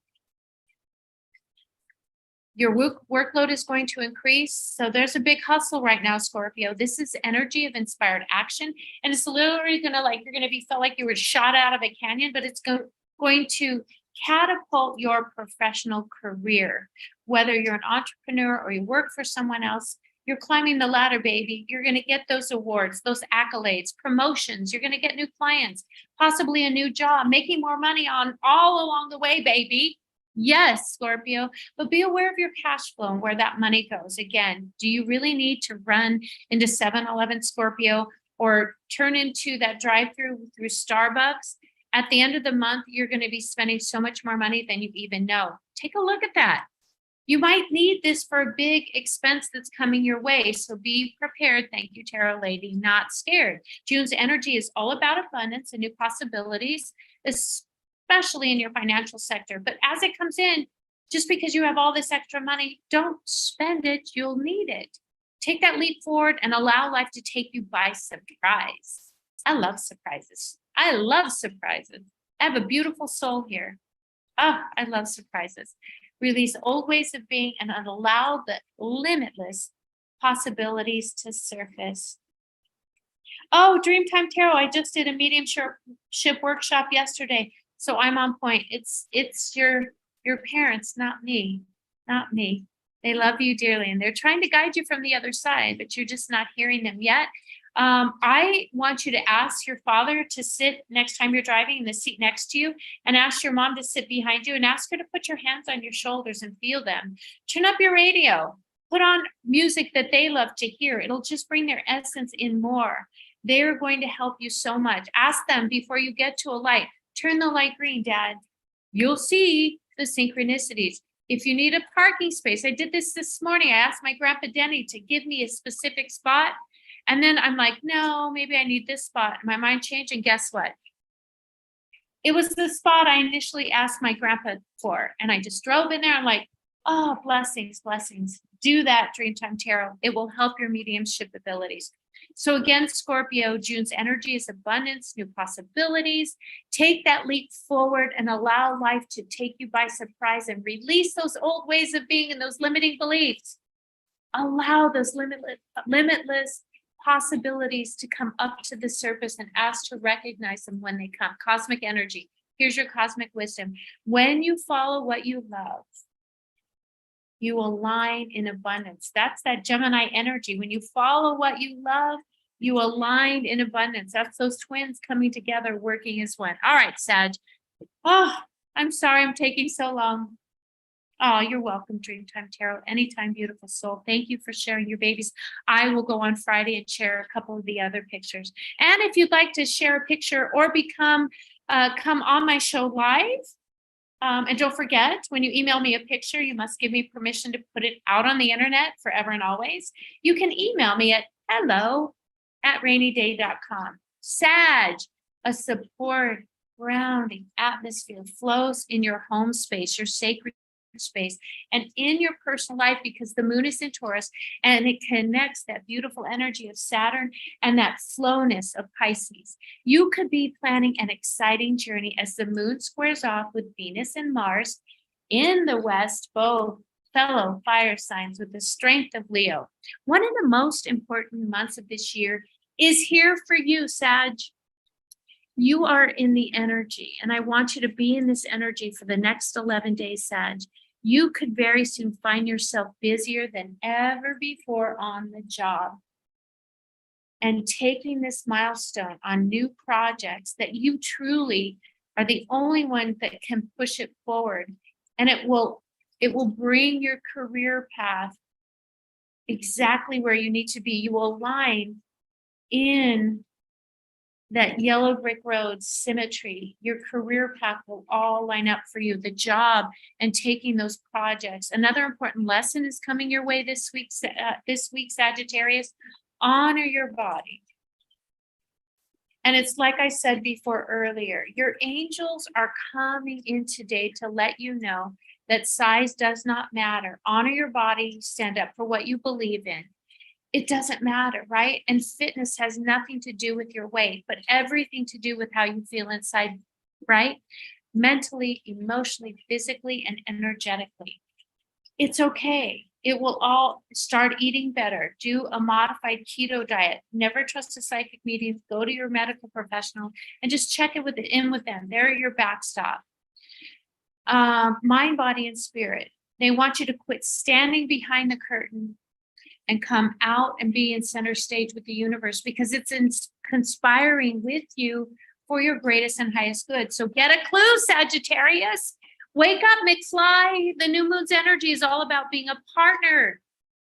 Your workload is going to increase. So there's a big hustle right now, Scorpio. This is energy of inspired action. And it's literally going to you're going to felt like you were shot out of a canyon, but it's going to catapult your professional career. Whether you're an entrepreneur or you work for someone else, you're climbing the ladder, baby. You're going to get those awards, those accolades, promotions. You're going to get new clients, possibly a new job, making more money on all along the way, baby. Yes, Scorpio, but be aware of your cash flow and where that money goes. Again, do you really need to run into 7-Eleven, Scorpio, or turn into that drive-through through Starbucks? At the end of the month, you're going to be spending so much more money than you even know. Take a look at that. You might need this for a big expense that's coming your way. So be prepared. Thank you, Tarot Lady. Not scared. June's energy is all about abundance and new possibilities, especially in your financial sector. But as it comes in, just because you have all this extra money, don't spend it. You'll need it. Take that leap forward and allow life to take you by surprise. I love surprises. I have a beautiful soul here. Oh, I love surprises. Release old ways of being and allow the limitless possibilities to surface. Oh, Dreamtime Tarot. I just did a mediumship workshop yesterday. So I'm on point. It's your parents, not me. They love you dearly and they're trying to guide you from the other side, but you're just not hearing them yet. I want you to ask your father to sit next time you're driving in the seat next to you, and ask your mom to sit behind you and ask her to put your hands on your shoulders and feel them. Turn up your radio, put on music that they love to hear. It'll just bring their essence in more. They're going to help you so much. Ask them before you get to a light, turn the light green, Dad. You'll see the synchronicities. If you need a parking space, I did this morning. I asked my grandpa Denny to give me a specific spot. And then I'm like, no, maybe I need this spot. My mind changed, and guess what? It was the spot I initially asked my grandpa for. And I just drove in there. I'm like, oh, blessings. Do that, Dreamtime Tarot. It will help your mediumship abilities. So again, Scorpio, June's energy is abundance, new possibilities. Take that leap forward and allow life to take you by surprise and release those old ways of being and those limiting beliefs. Allow those limitless possibilities to come up to the surface and ask to recognize them when they come. Cosmic energy. Here's your cosmic wisdom. When you follow what you love, you align in abundance. That's that Gemini energy. When you follow what you love, you align in abundance. That's those twins coming together, working as one. All right, Sag. Oh, I'm sorry I'm taking so long. Oh, you're welcome, Dreamtime Tarot. Anytime, beautiful soul. Thank you for sharing your babies. I will go on Friday and share a couple of the other pictures. And if you'd like to share a picture or come on my show live, and don't forget, when you email me a picture, you must give me permission to put it out on the internet forever and always. You can email me at hello at rainyday.com. Sag, a support, grounding atmosphere flows in your home space, your sacred space, and in your personal life, because the moon is in Taurus and it connects that beautiful energy of Saturn and that slowness of Pisces. You could be planning an exciting journey as the moon squares off with Venus and Mars in the West, both fellow fire signs with the strength of Leo. One of the most important months of this year is here for you, Sag. You are in the energy, and I want you to be in this energy for the next 11 days, Sag. You could very soon find yourself busier than ever before on the job and taking this milestone on new projects that you truly are the only one that can push it forward. And it will bring your career path exactly where you need to be. You will align in that yellow brick road symmetry. Your career path will all line up for you, the job and taking those projects. Another important lesson is coming your way this week, Sagittarius. Honor your body. And it's like I said before earlier, your angels are coming in today to let you know that size does not matter. Honor your body, stand up for what you believe in. It doesn't matter, right? And fitness has nothing to do with your weight, but everything to do with how you feel inside, right? Mentally, emotionally, physically, and energetically. It's okay. It will all start eating better. Do a modified keto diet. Never trust a psychic medium. Go to your medical professional and just check it in with them. They're your backstop. Mind, body, and spirit. They want you to quit standing behind the curtain and come out and be in center stage with the universe, because it's conspiring with you for your greatest and highest good. So get a clue, Sagittarius. Wake up, McFly. The new moon's energy is all about being a partner.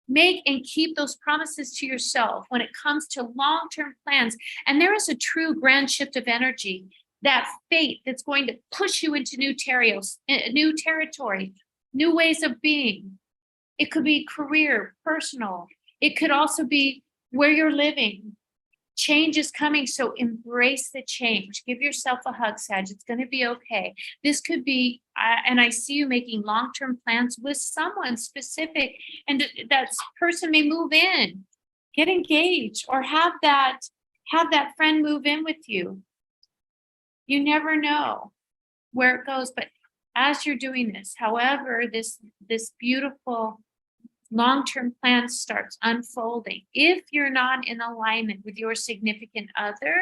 Make and keep those promises to yourself when it comes to long-term plans. And there is a true grand shift of energy, that fate that's going to push you into new territory, new ways of being. It could be career, personal. It could also be where you're living. Change is coming, so embrace the change. Give yourself a hug, Sag. It's going to be okay. This could be, and I see you making long-term plans with someone specific, and that person may move in, get engaged, or have that friend move in with you. You never know where it goes, but as you're doing this, however, this beautiful long-term plan starts unfolding, if you're not in alignment with your significant other,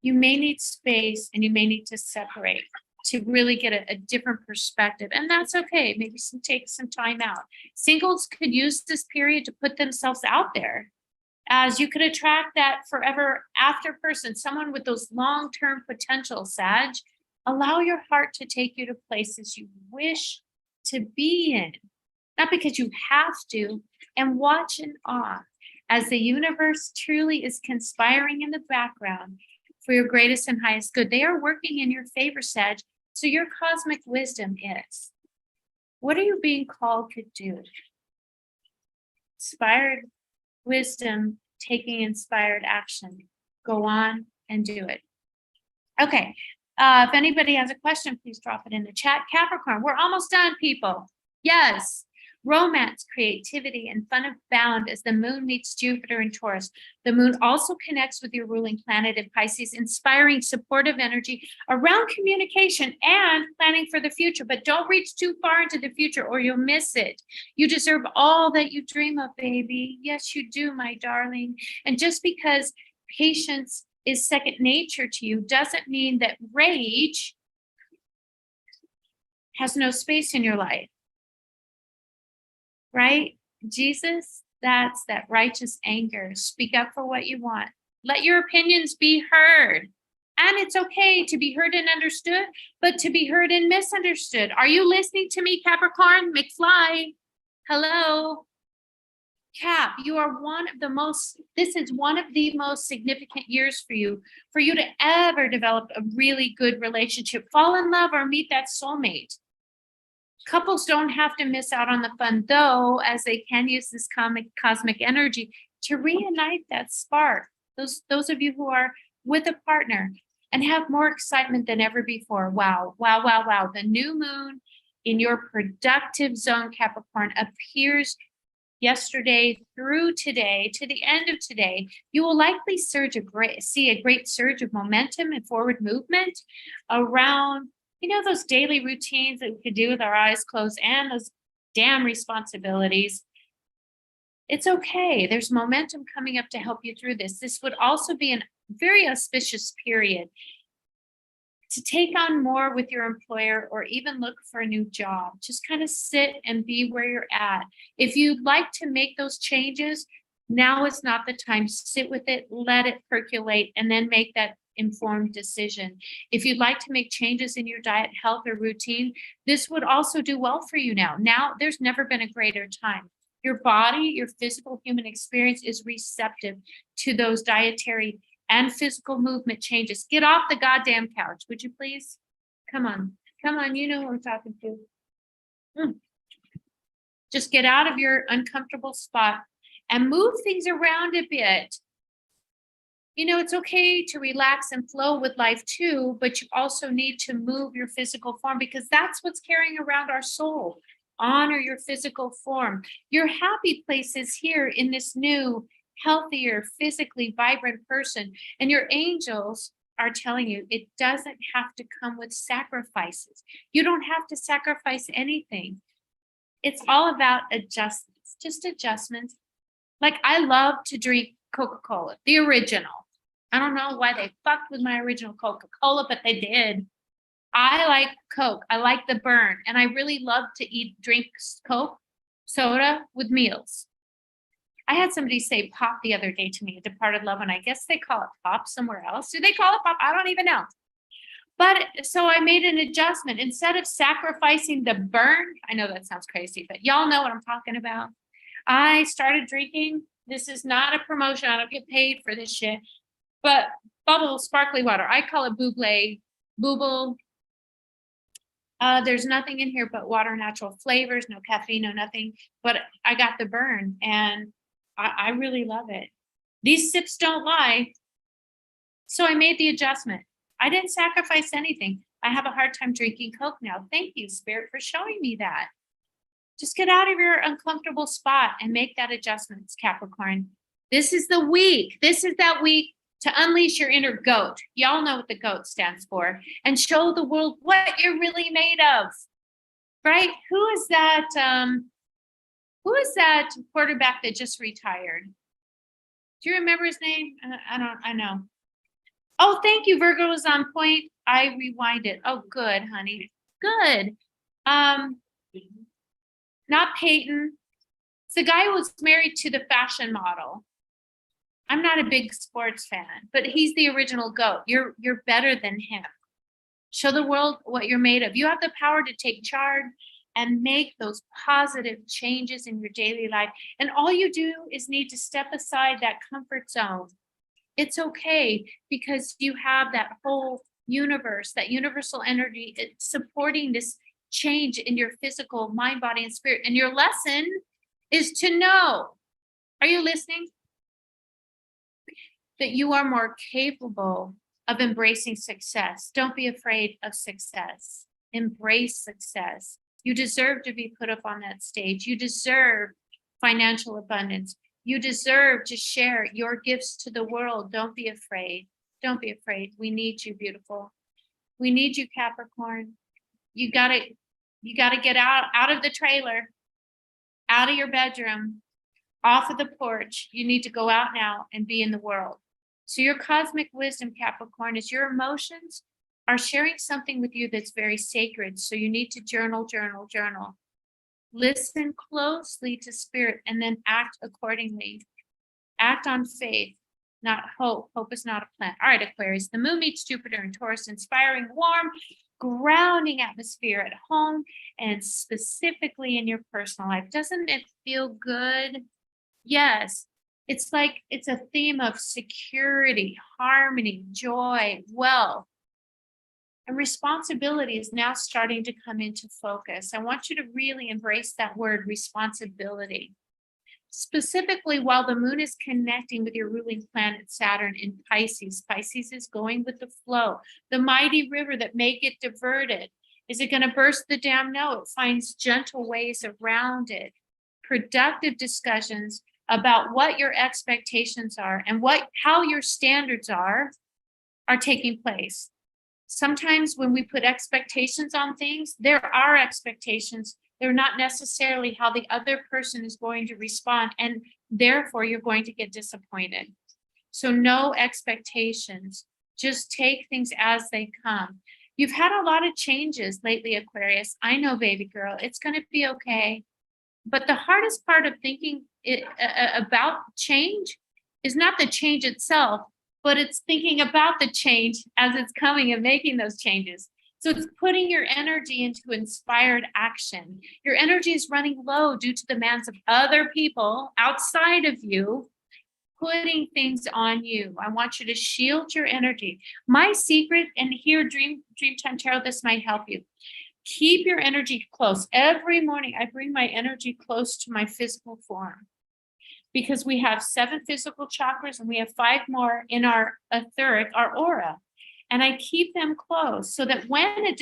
you may need space and you may need to separate to really get a different perspective. And that's okay. Maybe take some time out. Singles could use this period to put themselves out there, as you could attract that forever after person, someone with those long-term potential, Sag. Allow your heart to take you to places you wish to be in, not because you have to, and watch in awe as the universe truly is conspiring in the background for your greatest and highest good. They are working in your favor, Sag, so your cosmic wisdom is. What are you being called to do? Inspired wisdom, taking inspired action. Go on and do it. Okay. If anybody has a question, please drop it in the chat. Capricorn, we're almost done, people. Yes. Romance, creativity, and fun abound as the moon meets Jupiter in Taurus. The moon also connects with your ruling planet in Pisces, inspiring supportive energy around communication and planning for the future. But don't reach too far into the future or you'll miss it. You deserve all that you dream of, baby. Yes, you do, my darling. And just because patience is second nature to you doesn't mean that rage has no space in your life. Right? Jesus, that's that righteous anger. Speak up for what you want. Let your opinions be heard. And it's okay to be heard and understood, but to be heard and misunderstood. Are you listening to me, Capricorn? McFly? Hello? Cap, you are this is one of the most significant years for you to ever develop a really good relationship, fall in love, or meet that soulmate. Couples don't have to miss out on the fun, though, as they can use this cosmic energy to reignite that spark. Those of you who are with a partner and have more excitement than ever before. Wow, wow, wow, wow. The new moon in your productive zone, Capricorn, appears yesterday through today to the end of today. You will likely see a great surge of momentum and forward movement around, those daily routines that we could do with our eyes closed and those damn responsibilities. It's okay. There's momentum coming up to help you through this. This would also be a very auspicious period to take on more with your employer or even look for a new job. Just kind of sit and be where you're at. If you'd like to make those changes, now is not the time. Sit with it, let it percolate, and then make that informed decision. If you'd like to make changes in your diet, health, or routine, this would also do well for you now. Now, there's never been a greater time. Your body, your physical human experience is receptive to those dietary and physical movement changes. Get off the goddamn couch, would you please? Come on, you know who I'm talking to. Just get out of your uncomfortable spot and move things around a bit. It's okay to relax and flow with life too, but you also need to move your physical form because that's what's carrying around our soul. Honor your physical form. Your happy place is here in this new, healthier, physically vibrant person. And your angels are telling you it doesn't have to come with sacrifices. You don't have to sacrifice anything. It's all about adjustments, just adjustments. Like I love to drink Coca-Cola, the original. I don't know why they fucked with my original Coca-Cola, but they did. I like Coke. I like the burn. And I really love to drink Coke, soda with meals. I had somebody say pop the other day to me, a departed loved one. I guess they call it pop somewhere else. Do they call it pop? I don't even know. But so I made an adjustment. Instead of sacrificing the burn, I know that sounds crazy, but y'all know what I'm talking about. I started drinking. This is not a promotion. I don't get paid for this shit. But bubble sparkly water. I call it booble. There's nothing in here but water, natural flavors, no caffeine, no nothing. But I got the burn and I really love it. These sips don't lie. So I made the adjustment. I didn't sacrifice anything. I have a hard time drinking Coke now. Thank you, Spirit, for showing me that. Just get out of your uncomfortable spot and make that adjustment, Capricorn. This is the week. This is that week to unleash your inner goat. Y'all know what the goat stands for. And show the world what you're really made of. Right? Who is that quarterback that just retired? Do you remember his name? I know. Oh, thank you. Virgo is on point. I rewinded. Oh, good, honey. Good. Not Peyton. It's the guy who was married to the fashion model. I'm not a big sports fan, but he's the original GOAT. You're better than him. Show the world what you're made of. You have the power to take charge and make those positive changes in your daily life. And all you do is need to step aside that comfort zone. It's okay because you have that whole universe, that universal energy supporting this change in your physical mind, body, and spirit. And your lesson is to know, are you listening? That you are more capable of embracing success. Don't be afraid of success. Embrace success. You deserve to be put up on that stage. You deserve financial abundance. You deserve to share your gifts to the world. Don't be afraid. Don't be afraid. We need you, beautiful. We need you, Capricorn. You gotta get out of the trailer, out of your bedroom, off of the porch. You need to go out now and be in the world. So your cosmic wisdom, Capricorn, is your emotions are sharing something with you that's very sacred. So you need to journal. Listen closely to spirit and then act accordingly. Act on faith, not hope. Hope is not a plan. All right, Aquarius, the moon meets Jupiter in Taurus, inspiring, warm, grounding atmosphere at home and specifically in your personal life. Doesn't it feel good? Yes. It's like it's a theme of security, harmony, joy, wealth. And responsibility is now starting to come into focus. I want you to really embrace that word responsibility. specifically while the moon is connecting with your ruling planet Saturn in Pisces. Pisces is going with the flow, the mighty river that may get diverted. Is it going to burst the dam? No, it finds gentle ways around it. Productive discussions about what your expectations are and how your standards are taking place. Sometimes when we put expectations on things, there are expectations. They're not necessarily how the other person is going to respond, and therefore you're going to get disappointed. So no expectations. Just take things as they come. You've had a lot of changes lately, Aquarius. I know, baby girl, it's going to be okay. But the hardest part of thinking about change is not the change itself, but it's thinking about the change as it's coming and making those changes. So it's putting your energy into inspired action. Your energy is running low due to demands of other people outside of you, putting things on you. I want you to shield your energy. My secret, and here, Dreamtime Tarot, this might help you. Keep your energy close. Every morning, I bring my energy close to my physical form, because we have 7 physical chakras and we have 5 more in our etheric, our aura. And I keep them close so that when a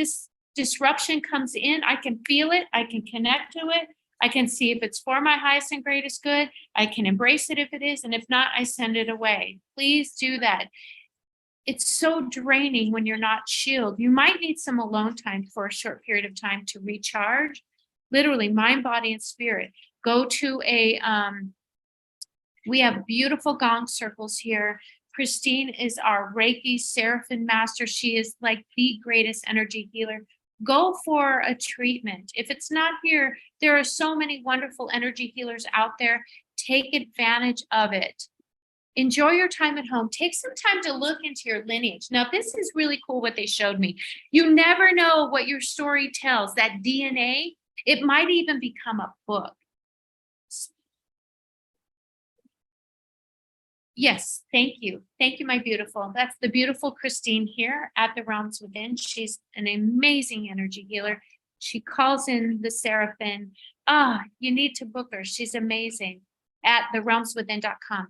disruption comes in, I can feel it, I can connect to it, I can see if it's for my highest and greatest good, I can embrace it if it is, and if not, I send it away. Please do that. It's so draining when you're not shielded. You might need some alone time for a short period of time to recharge, literally mind, body, and spirit. Go to we have beautiful gong circles here. Christine is our Reiki Seraphim master. She is like the greatest energy healer. Go for a treatment. If it's not here, there are so many wonderful energy healers out there. Take advantage of it. Enjoy your time at home. Take some time to look into your lineage. Now, this is really cool what they showed me. You never know what your story tells. That DNA, it might even become a book. Yes, thank you. Thank you, my beautiful. That's the beautiful Christine here at the Realms Within. She's an amazing energy healer. She calls in the Seraphim. You need to book her. She's amazing at therealmswithin.com.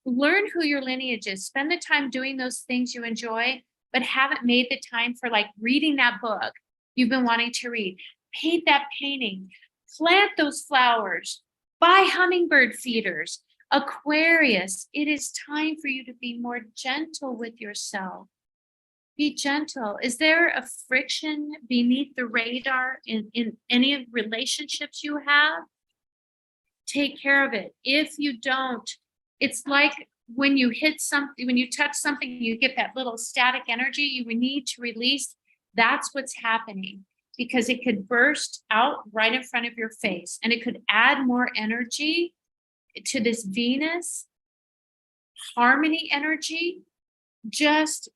Learn who your lineage is. Spend the time doing those things you enjoy, but haven't made the time for, like, reading that book you've been wanting to read. Paint that painting. Plant those flowers. Buy hummingbird feeders. Aquarius, it is time for you to be more gentle with yourself. Be gentle. Is there a friction beneath the radar in any of the relationships you have? Take care of it. If you don't, it's like when you hit something, when you touch something, you get that little static energy you need to release. That's what's happening, because it could burst out right in front of your face, and it could add more energy to this Venus harmony energy. Just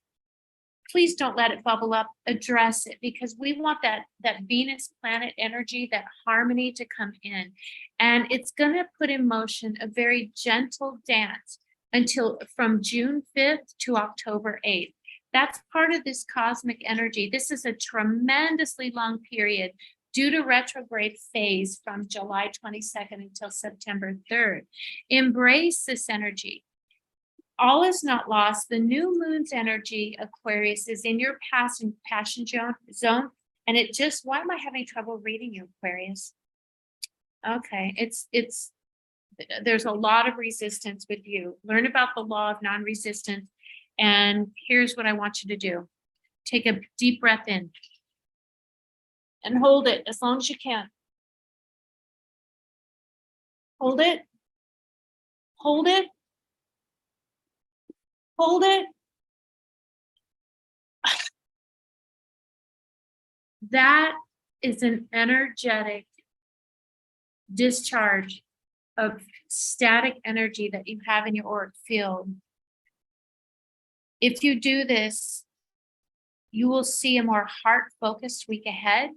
please don't let it bubble up. Address it, because we want that Venus planet energy, that harmony, to come in, and it's going to put in motion a very gentle dance until from June 5th to October 8th. That's part of this cosmic energy. This is a tremendously long period due to retrograde phase from July 22nd until September 3rd. Embrace this energy. All is not lost. The new moon's energy, Aquarius, is in your passion zone. And it just, why am I having trouble reading you, Aquarius? Okay, there's a lot of resistance with you. Learn about the law of non-resistance. And here's what I want you to do. Take a deep breath in. And hold it as long as you can. Hold it. Hold it. Hold it. That is an energetic discharge of static energy that you have in your auric field. If you do this, you will see a more heart-focused week ahead,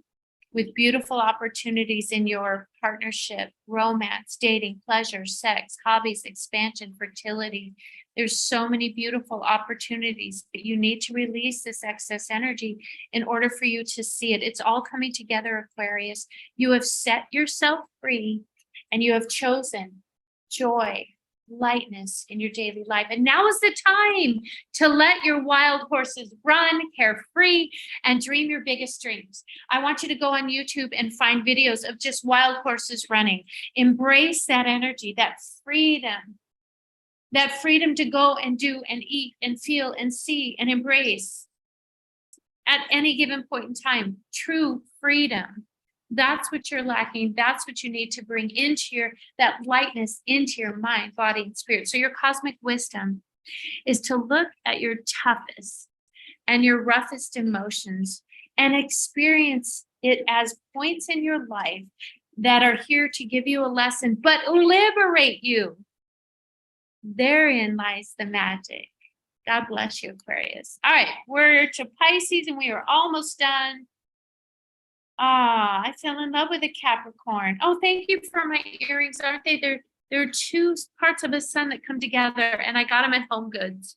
with beautiful opportunities in your partnership, romance, dating, pleasure, sex, hobbies, expansion, fertility. There's so many beautiful opportunities, but you need to release this excess energy in order for you to see it. It's all coming together, Aquarius. You have set yourself free. and you have chosen joy, lightness in your daily life. And now is the time to let your wild horses run carefree and dream your biggest dreams. I want you to go on YouTube and find videos of just wild horses running. Embrace that energy, that freedom to go and do and eat and feel and see and embrace at any given point in time. True freedom. That's what you're lacking. That's what you need to bring into that lightness into your mind, body, and spirit. So your cosmic wisdom is to look at your toughest and your roughest emotions and experience it as points in your life that are here to give you a lesson, but liberate you. Therein lies the magic. God bless you, Aquarius. All right, we're to Pisces and we are almost done. I fell in love with a Capricorn. Oh, thank you for my earrings, aren't they? There are two parts of the sun that come together, and I got them at Home Goods.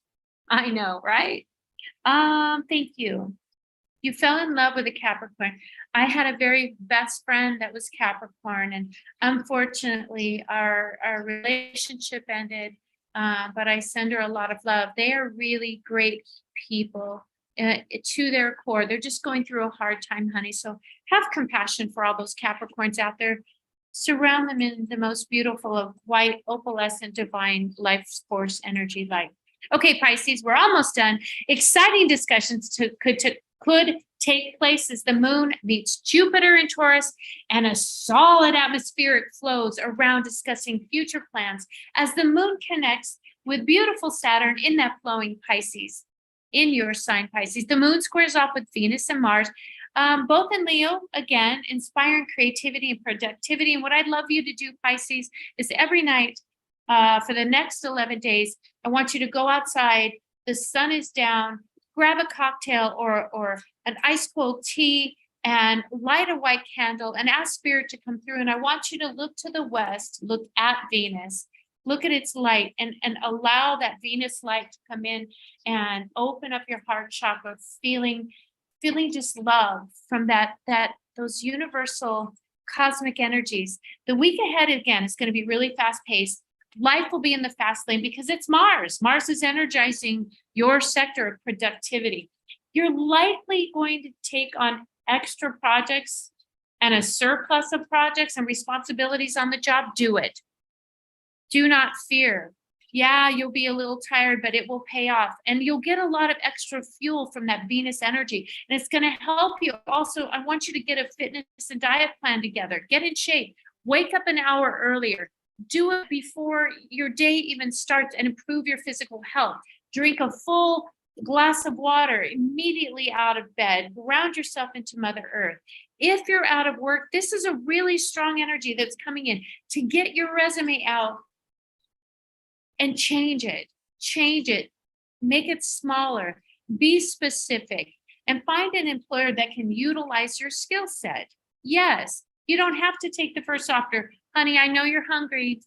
I know, right? Thank you. You fell in love with a Capricorn. I had a very best friend that was Capricorn, and unfortunately, our relationship ended. But I send her a lot of love. They are really great people. To their core. They're just going through a hard time, honey. So have compassion for all those Capricorns out there. Surround them in the most beautiful of white, opalescent, divine life force energy light. Okay, Pisces, we're almost done. Exciting discussions could take place as the moon meets Jupiter in Taurus and a solid atmospheric flows around discussing future plans as the moon connects with beautiful Saturn in that flowing Pisces. In your sign, Pisces. The moon squares off with Venus and Mars, both in Leo, again, inspiring creativity and productivity. And what I'd love you to do, Pisces, is every night for the next 11 days, I want you to go outside. The sun is down, grab a cocktail or an ice cold tea and light a white candle and ask Spirit to come through. And I want you to look to the west, look at Venus. Look at its light and allow that Venus light to come in and open up your heart chakra, feeling just love from those universal cosmic energies. The week ahead, again, is going to be really fast paced. Life will be in the fast lane because it's Mars. Mars is energizing your sector of productivity. You're likely going to take on extra projects and a surplus of projects and responsibilities on the job. Do it. Do not fear. Yeah, you'll be a little tired, but it will pay off. And you'll get a lot of extra fuel from that Venus energy. And it's going to help you. Also, I want you to get a fitness and diet plan together. Get in shape. Wake up an hour earlier. Do it before your day even starts and improve your physical health. Drink a full glass of water immediately out of bed. Ground yourself into Mother Earth. If you're out of work, this is a really strong energy that's coming in to get your resume out and change it, make it smaller, be specific, and find an employer that can utilize your skill set. Yes, you don't have to take the first offer. Honey, I know you're hungry,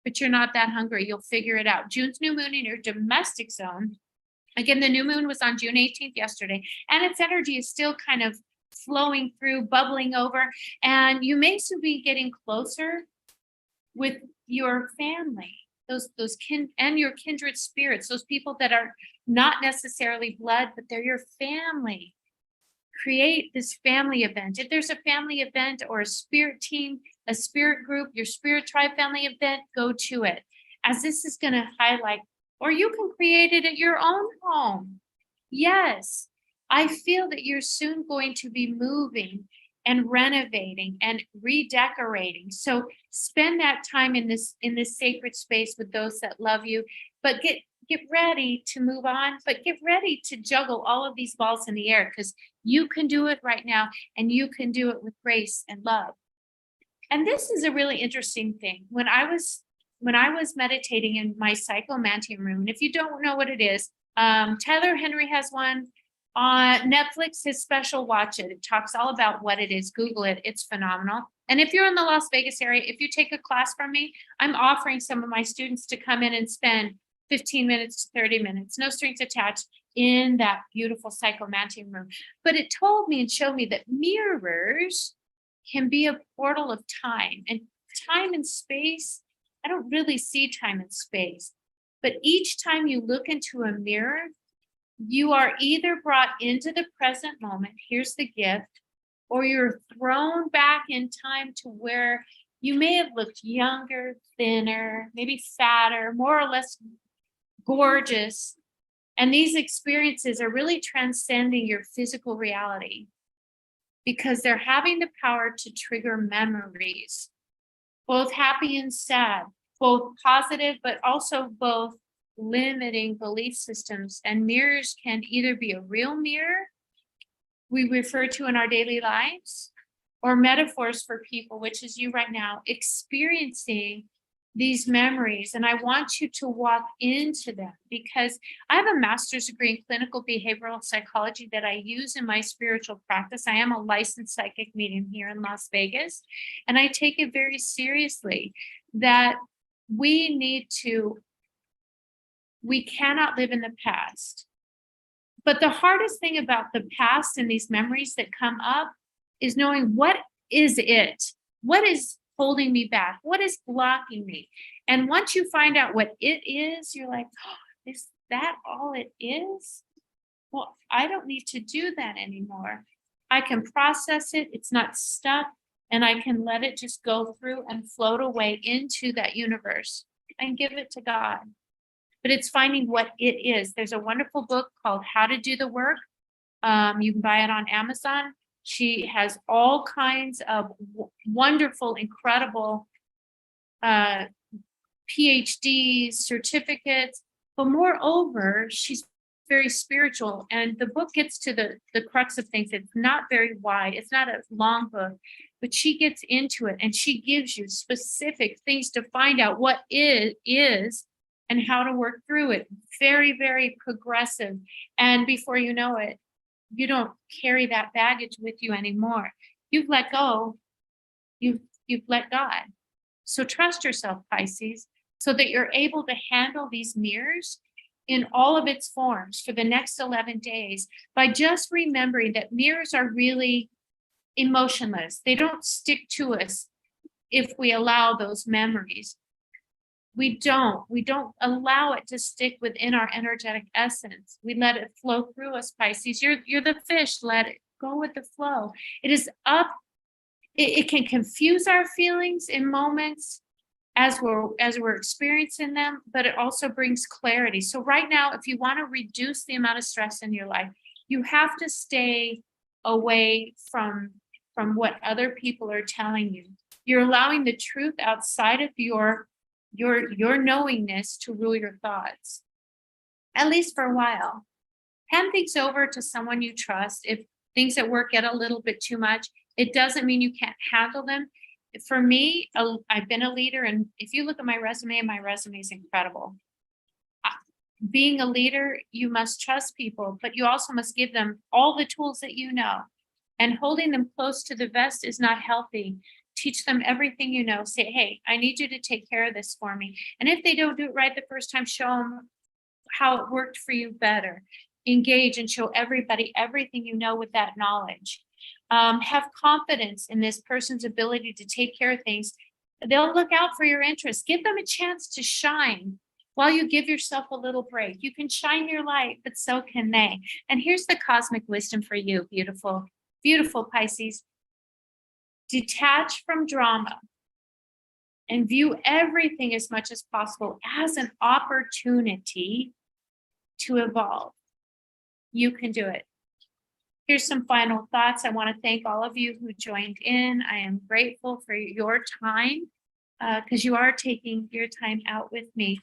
but you're not that hungry. You'll figure it out. June's new moon in your domestic zone. Again, the new moon was on June 18th yesterday, and its energy is still kind of flowing through, bubbling over, and you may soon be getting closer with your family. Those your kindred spirits, those people that are not necessarily blood, but they're your family. Create this family event. If there's a family event or a spirit team, a spirit group, your spirit tribe family event, go to it. As this is going to highlight, or you can create it at your own home. Yes, I feel that you're soon going to be moving and renovating and redecorating. So spend that time in this sacred space with those that love you, but get ready to move on, but get ready to juggle all of these balls in the air because you can do it right now and you can do it with grace and love. And this is a really interesting thing. When I was meditating in my psychomantium room, and if you don't know what it is, Tyler Henry has one. On Netflix, his special, watch it. It talks all about what it is. Google it. It's phenomenal. And if you're in the Las Vegas area, if you take a class from me, I'm offering some of my students to come in and spend 15 minutes to 30 minutes, no strings attached, in that beautiful psychomantium room. But it told me and showed me that mirrors can be a portal of time and time and space, I don't really see time and space, but each time you look into a mirror, you are either brought into the present moment, here's the gift, or you're thrown back in time to where you may have looked younger, thinner, maybe fatter, more or less gorgeous. And these experiences are really transcending your physical reality because they're having the power to trigger memories, both happy and sad, both positive, but also both limiting belief systems. And mirrors can either be a real mirror we refer to in our daily lives, or metaphors for people, which is you right now experiencing these memories. And I want you to walk into them because I have a master's degree in clinical behavioral psychology that I use in my spiritual practice. I am a licensed psychic medium here in Las Vegas, and I take it very seriously that we cannot live in the past. But the hardest thing about the past and these memories that come up is knowing what is it? What is holding me back? What is blocking me? And once you find out what it is, you're like, oh, is that all it is? Well, I don't need to do that anymore. I can process it. It's not stuck. And I can let it just go through and float away into that universe and give it to God. But it's finding what it is. There's a wonderful book called How to Do the Work. You can buy it on Amazon. She has all kinds of wonderful, incredible PhDs, certificates, but moreover, she's very spiritual. And the book gets to the crux of things. It's not very wide. It's not a long book, but she gets into it and she gives you specific things to find out what it is and how to work through it. Very, very progressive. And before you know it, you don't carry that baggage with you anymore. You've let go. You've let God. So trust yourself, Pisces, so that you're able to handle these mirrors in all of its forms for the next 11 days by just remembering that mirrors are really emotionless. They don't stick to us if we allow those memories. We don't allow it to stick within our energetic essence. We let it flow through us, Pisces. You're the fish. Let it go with the flow. It is up. It can confuse our feelings in moments as we're experiencing them, but it also brings clarity. So right now, if you want to reduce the amount of stress in your life, you have to stay away from what other people are telling you. You're allowing the truth outside of your knowingness to rule your thoughts, at least for a while. Hand things over to someone you trust. If things at work get a little bit too much, it doesn't mean you can't handle them. For me, I've been a leader, and if you look at my resume is incredible. Being a leader, you must trust people, but you also must give them all the tools that you know. And holding them close to the vest is not healthy. Teach them everything you know. Say, hey, I need you to take care of this for me. And if they don't do it right the first time, show them how it worked for you better. Engage and show everybody everything you know with that knowledge. Have confidence in this person's ability to take care of things. They'll look out for your interests. Give them a chance to shine while you give yourself a little break. You can shine your light, but so can they. And here's the cosmic wisdom for you, beautiful, beautiful Pisces. Detach from drama and view everything as much as possible as an opportunity to evolve. You can do it. Here's some final thoughts. I want to thank all of you who joined in. I am grateful for your time because you are taking your time out with me.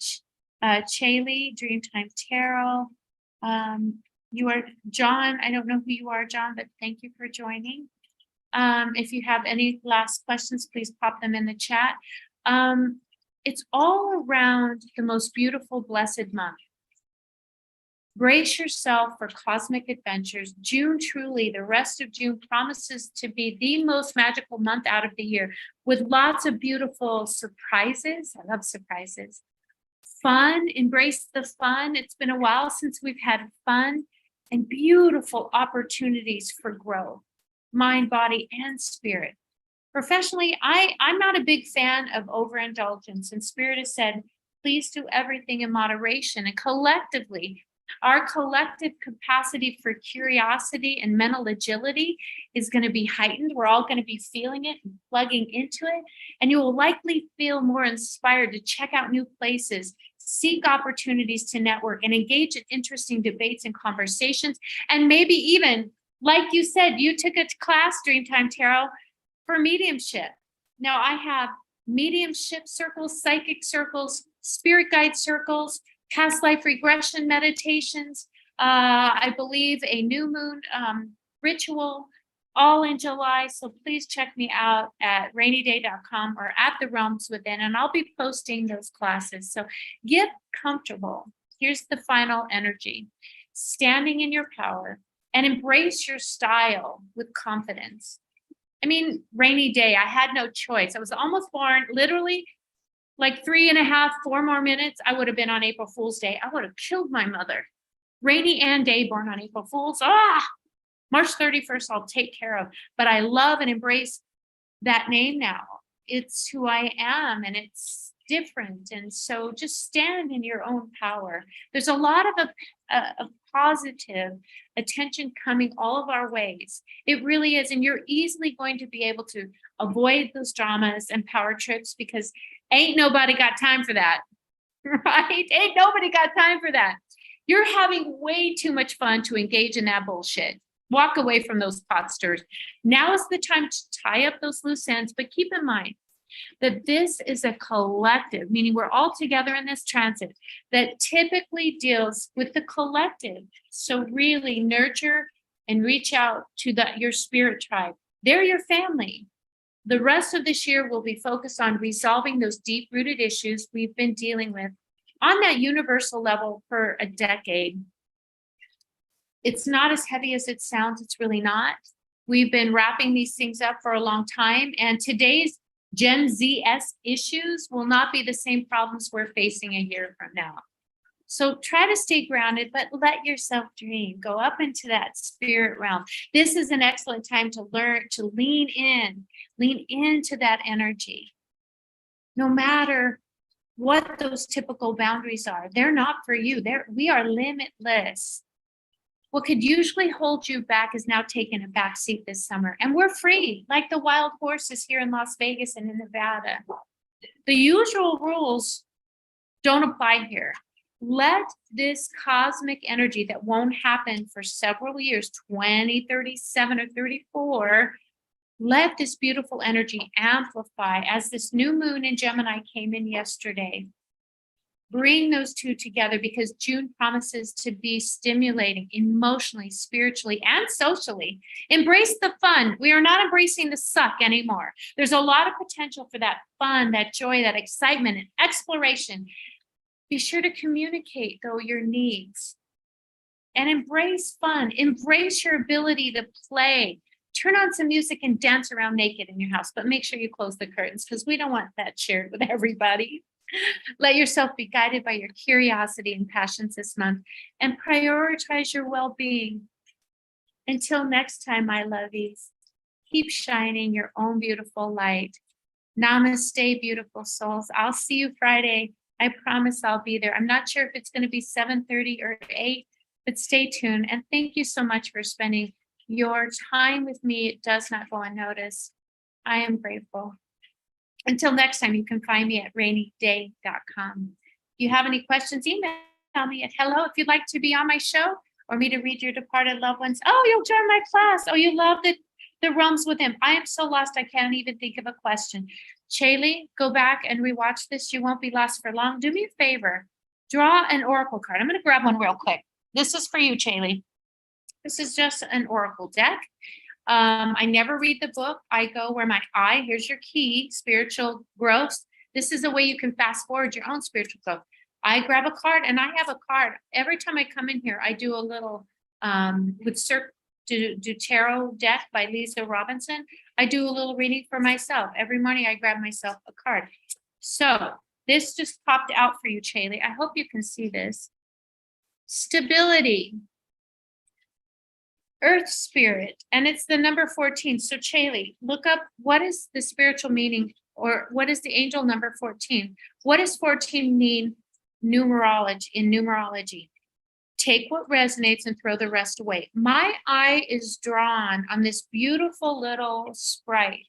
Chaley, Dreamtime Tarot. You are John. I don't know who you are, John, but thank you for joining. If you have any last questions, please pop them in the chat. It's all around the most beautiful, blessed month. Brace yourself for cosmic adventures. June, truly, the rest of June promises to be the most magical month out of the year with lots of beautiful surprises. I love surprises. Fun, embrace the fun. It's been a while since we've had fun, and beautiful opportunities for growth, mind, body, and spirit. Professionally, I'm not a big fan of overindulgence, and Spirit has said, please do everything in moderation. And collectively, our collective capacity for curiosity and mental agility is going to be heightened. We're all going to be feeling it and plugging into it. And you will likely feel more inspired to check out new places, seek opportunities to network, and engage in interesting debates and conversations. And maybe even, like you said, you took a class, Dreamtime Tarot, for mediumship. Now I have mediumship circles, psychic circles, spirit guide circles, past life regression meditations. I believe a new moon ritual, all in July. So please check me out at rainyday.com or at the Realms Within, and I'll be posting those classes. So get comfortable. Here's the final energy: standing in your power and embrace your style with confidence. I mean, rainy day, I had no choice. I was almost born, literally like 3.5, 4 more minutes, I would have been on April Fool's Day. I would have killed my mother. Rainy and Day, born on April Fool's. March 31st, I'll take care of. But I love and embrace that name now. It's who I am, and it's different. And so just stand in your own power. There's a lot of positive attention coming all of our ways. It really is. And you're easily going to be able to avoid those dramas and power trips, because ain't nobody got time for that, right? Ain't nobody got time for that. You're having way too much fun to engage in that bullshit. Walk away from those pot stirs. Now is the time to tie up those loose ends, but keep in mind that this is a collective, meaning we're all together in this transit, that typically deals with the collective. So really nurture and reach out to your spirit tribe. They're your family. The rest of this year will be focused on resolving those deep-rooted issues we've been dealing with on that universal level for a decade. It's not as heavy as it sounds. It's really not. We've been wrapping these things up for a long time, and today's Gen Z-esque issues will not be the same problems we're facing a year from now. So try to stay grounded, but let yourself dream. Go up into that spirit realm. This is an excellent time to learn to lean into that energy. No matter what those typical boundaries are, they're not for you. We are limitless. What could usually hold you back is now taking a back seat this summer. And we're free, like the wild horses here in Las Vegas and in Nevada. The usual rules don't apply here. Let this cosmic energy that won't happen for several years, 20, 37, or 34, let this beautiful energy amplify as this new moon in Gemini came in yesterday. Bring those two together, because June promises to be stimulating emotionally, spiritually, and socially. Embrace the fun. We are not embracing the suck anymore. There's a lot of potential for that fun, that joy, that excitement, and exploration. Be sure to communicate, though, your needs. And embrace fun. Embrace your ability to play. Turn on some music and dance around naked in your house, but make sure you close the curtains, because we don't want that shared with everybody. Let yourself be guided by your curiosity and passions this month, and prioritize your well-being. Until next time, my lovies, keep shining your own beautiful light. Namaste, beautiful souls. I'll see you Friday. I promise I'll be there. I'm not sure if it's going to be 7:30 or 8, but stay tuned. And thank you so much for spending your time with me. It does not go unnoticed. I am grateful. Until next time, you can find me at rainyday.com. If you have any questions, email me at hello if you'd like to be on my show or me to read your departed loved ones. Oh, you'll join my class. Oh, you love the realms with him. I am so lost, I can't even think of a question. Shaylee, go back and rewatch this. You won't be lost for long. Do me a favor. Draw an oracle card. I'm going to grab one real quick. This is for you, Shaylee. This is just an oracle deck. I never read the book. I go where my eye, here's your key, spiritual growth. This is a way you can fast forward your own spiritual growth. I grab a card, and I have a card. Every time I come in here, I do a little, with do tarot deck by Lisa Robinson. I do a little reading for myself. Every morning I grab myself a card. So this just popped out for you, Shaylee. I hope you can see this. Stability. Earth spirit, and it's the number 14. So Chaley, look up what is the spiritual meaning, or what is the angel number 14? What does 14 mean numerology? Take what resonates and throw the rest away. My eye is drawn on this beautiful little sprite.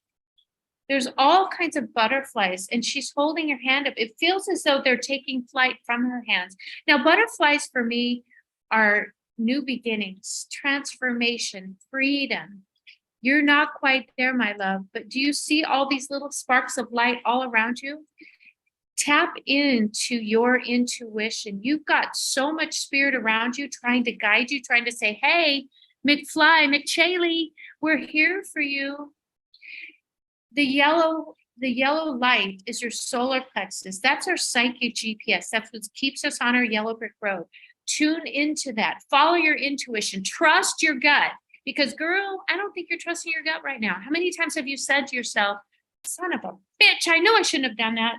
There's all kinds of butterflies, and she's holding her hand up. It feels as though they're taking flight from her hands. Now, butterflies for me are new beginnings, transformation, freedom. You're not quite there, my love, but do you see all these little sparks of light all around you? Tap into your intuition. You've got so much spirit around you trying to guide you, trying to say, hey, McFly, McChaley, we're here for you. The yellow light is your solar plexus. That's our psychic GPS. That's what keeps us on our yellow brick road. Tune into that. Follow your intuition. Trust your gut. Because, girl, I don't think you're trusting your gut right now. How many times have you said to yourself, son of a bitch, I know I shouldn't have done that.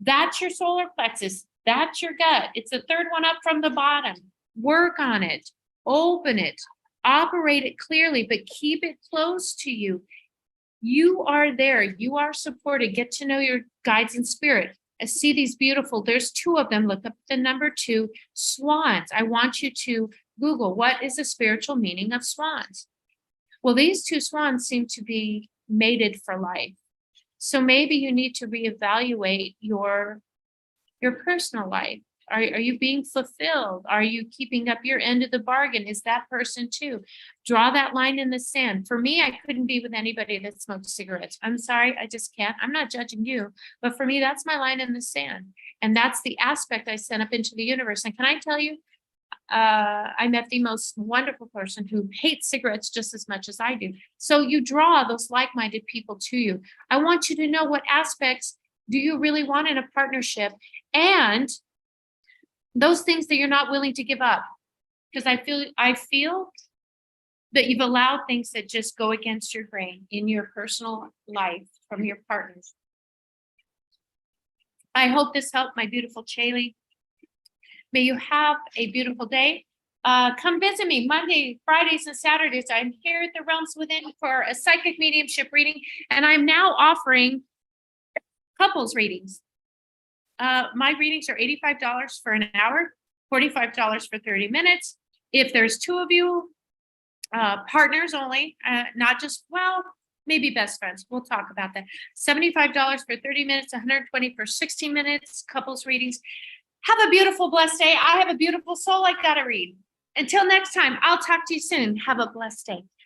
That's your solar plexus. That's your gut. It's the third one up from the bottom. Work on it. Open it. Operate it clearly, but keep it close to you. You are there. You are supported. Get to know your guides and spirit. I see these beautiful, there's 2 of them. Look up the number 2, swans. I want you to Google, what is the spiritual meaning of swans? Well, these 2 swans seem to be mated for life. So maybe you need to reevaluate your personal life. Are you being fulfilled? Are you keeping up your end of the bargain? Is that person too? Draw that line in the sand. For me, I couldn't be with anybody that smokes cigarettes. I'm sorry, I just can't. I'm not judging you, but for me, that's my line in the sand. And that's the aspect I sent up into the universe. And can I tell you, I met the most wonderful person who hates cigarettes just as much as I do. So you draw those like-minded people to you. I want you to know what aspects do you really want in a partnership, and those things that you're not willing to give up. Because I feel that you've allowed things that just go against your grain in your personal life from your partners. I hope this helped, my beautiful Chaley. May you have a beautiful day. Come visit me Monday, Fridays, and Saturdays. I'm here at the Realms Within for a psychic mediumship reading, and I'm now offering couples readings. My readings are $85 for an hour, $45 for 30 minutes. If there's 2 of you, partners only, not just, well, maybe best friends. We'll talk about that. $75 for 30 minutes, $120 for 60 minutes, couples readings. Have a beautiful, blessed day. I have a beautiful soul I gotta read. Until next time, I'll talk to you soon. Have a blessed day.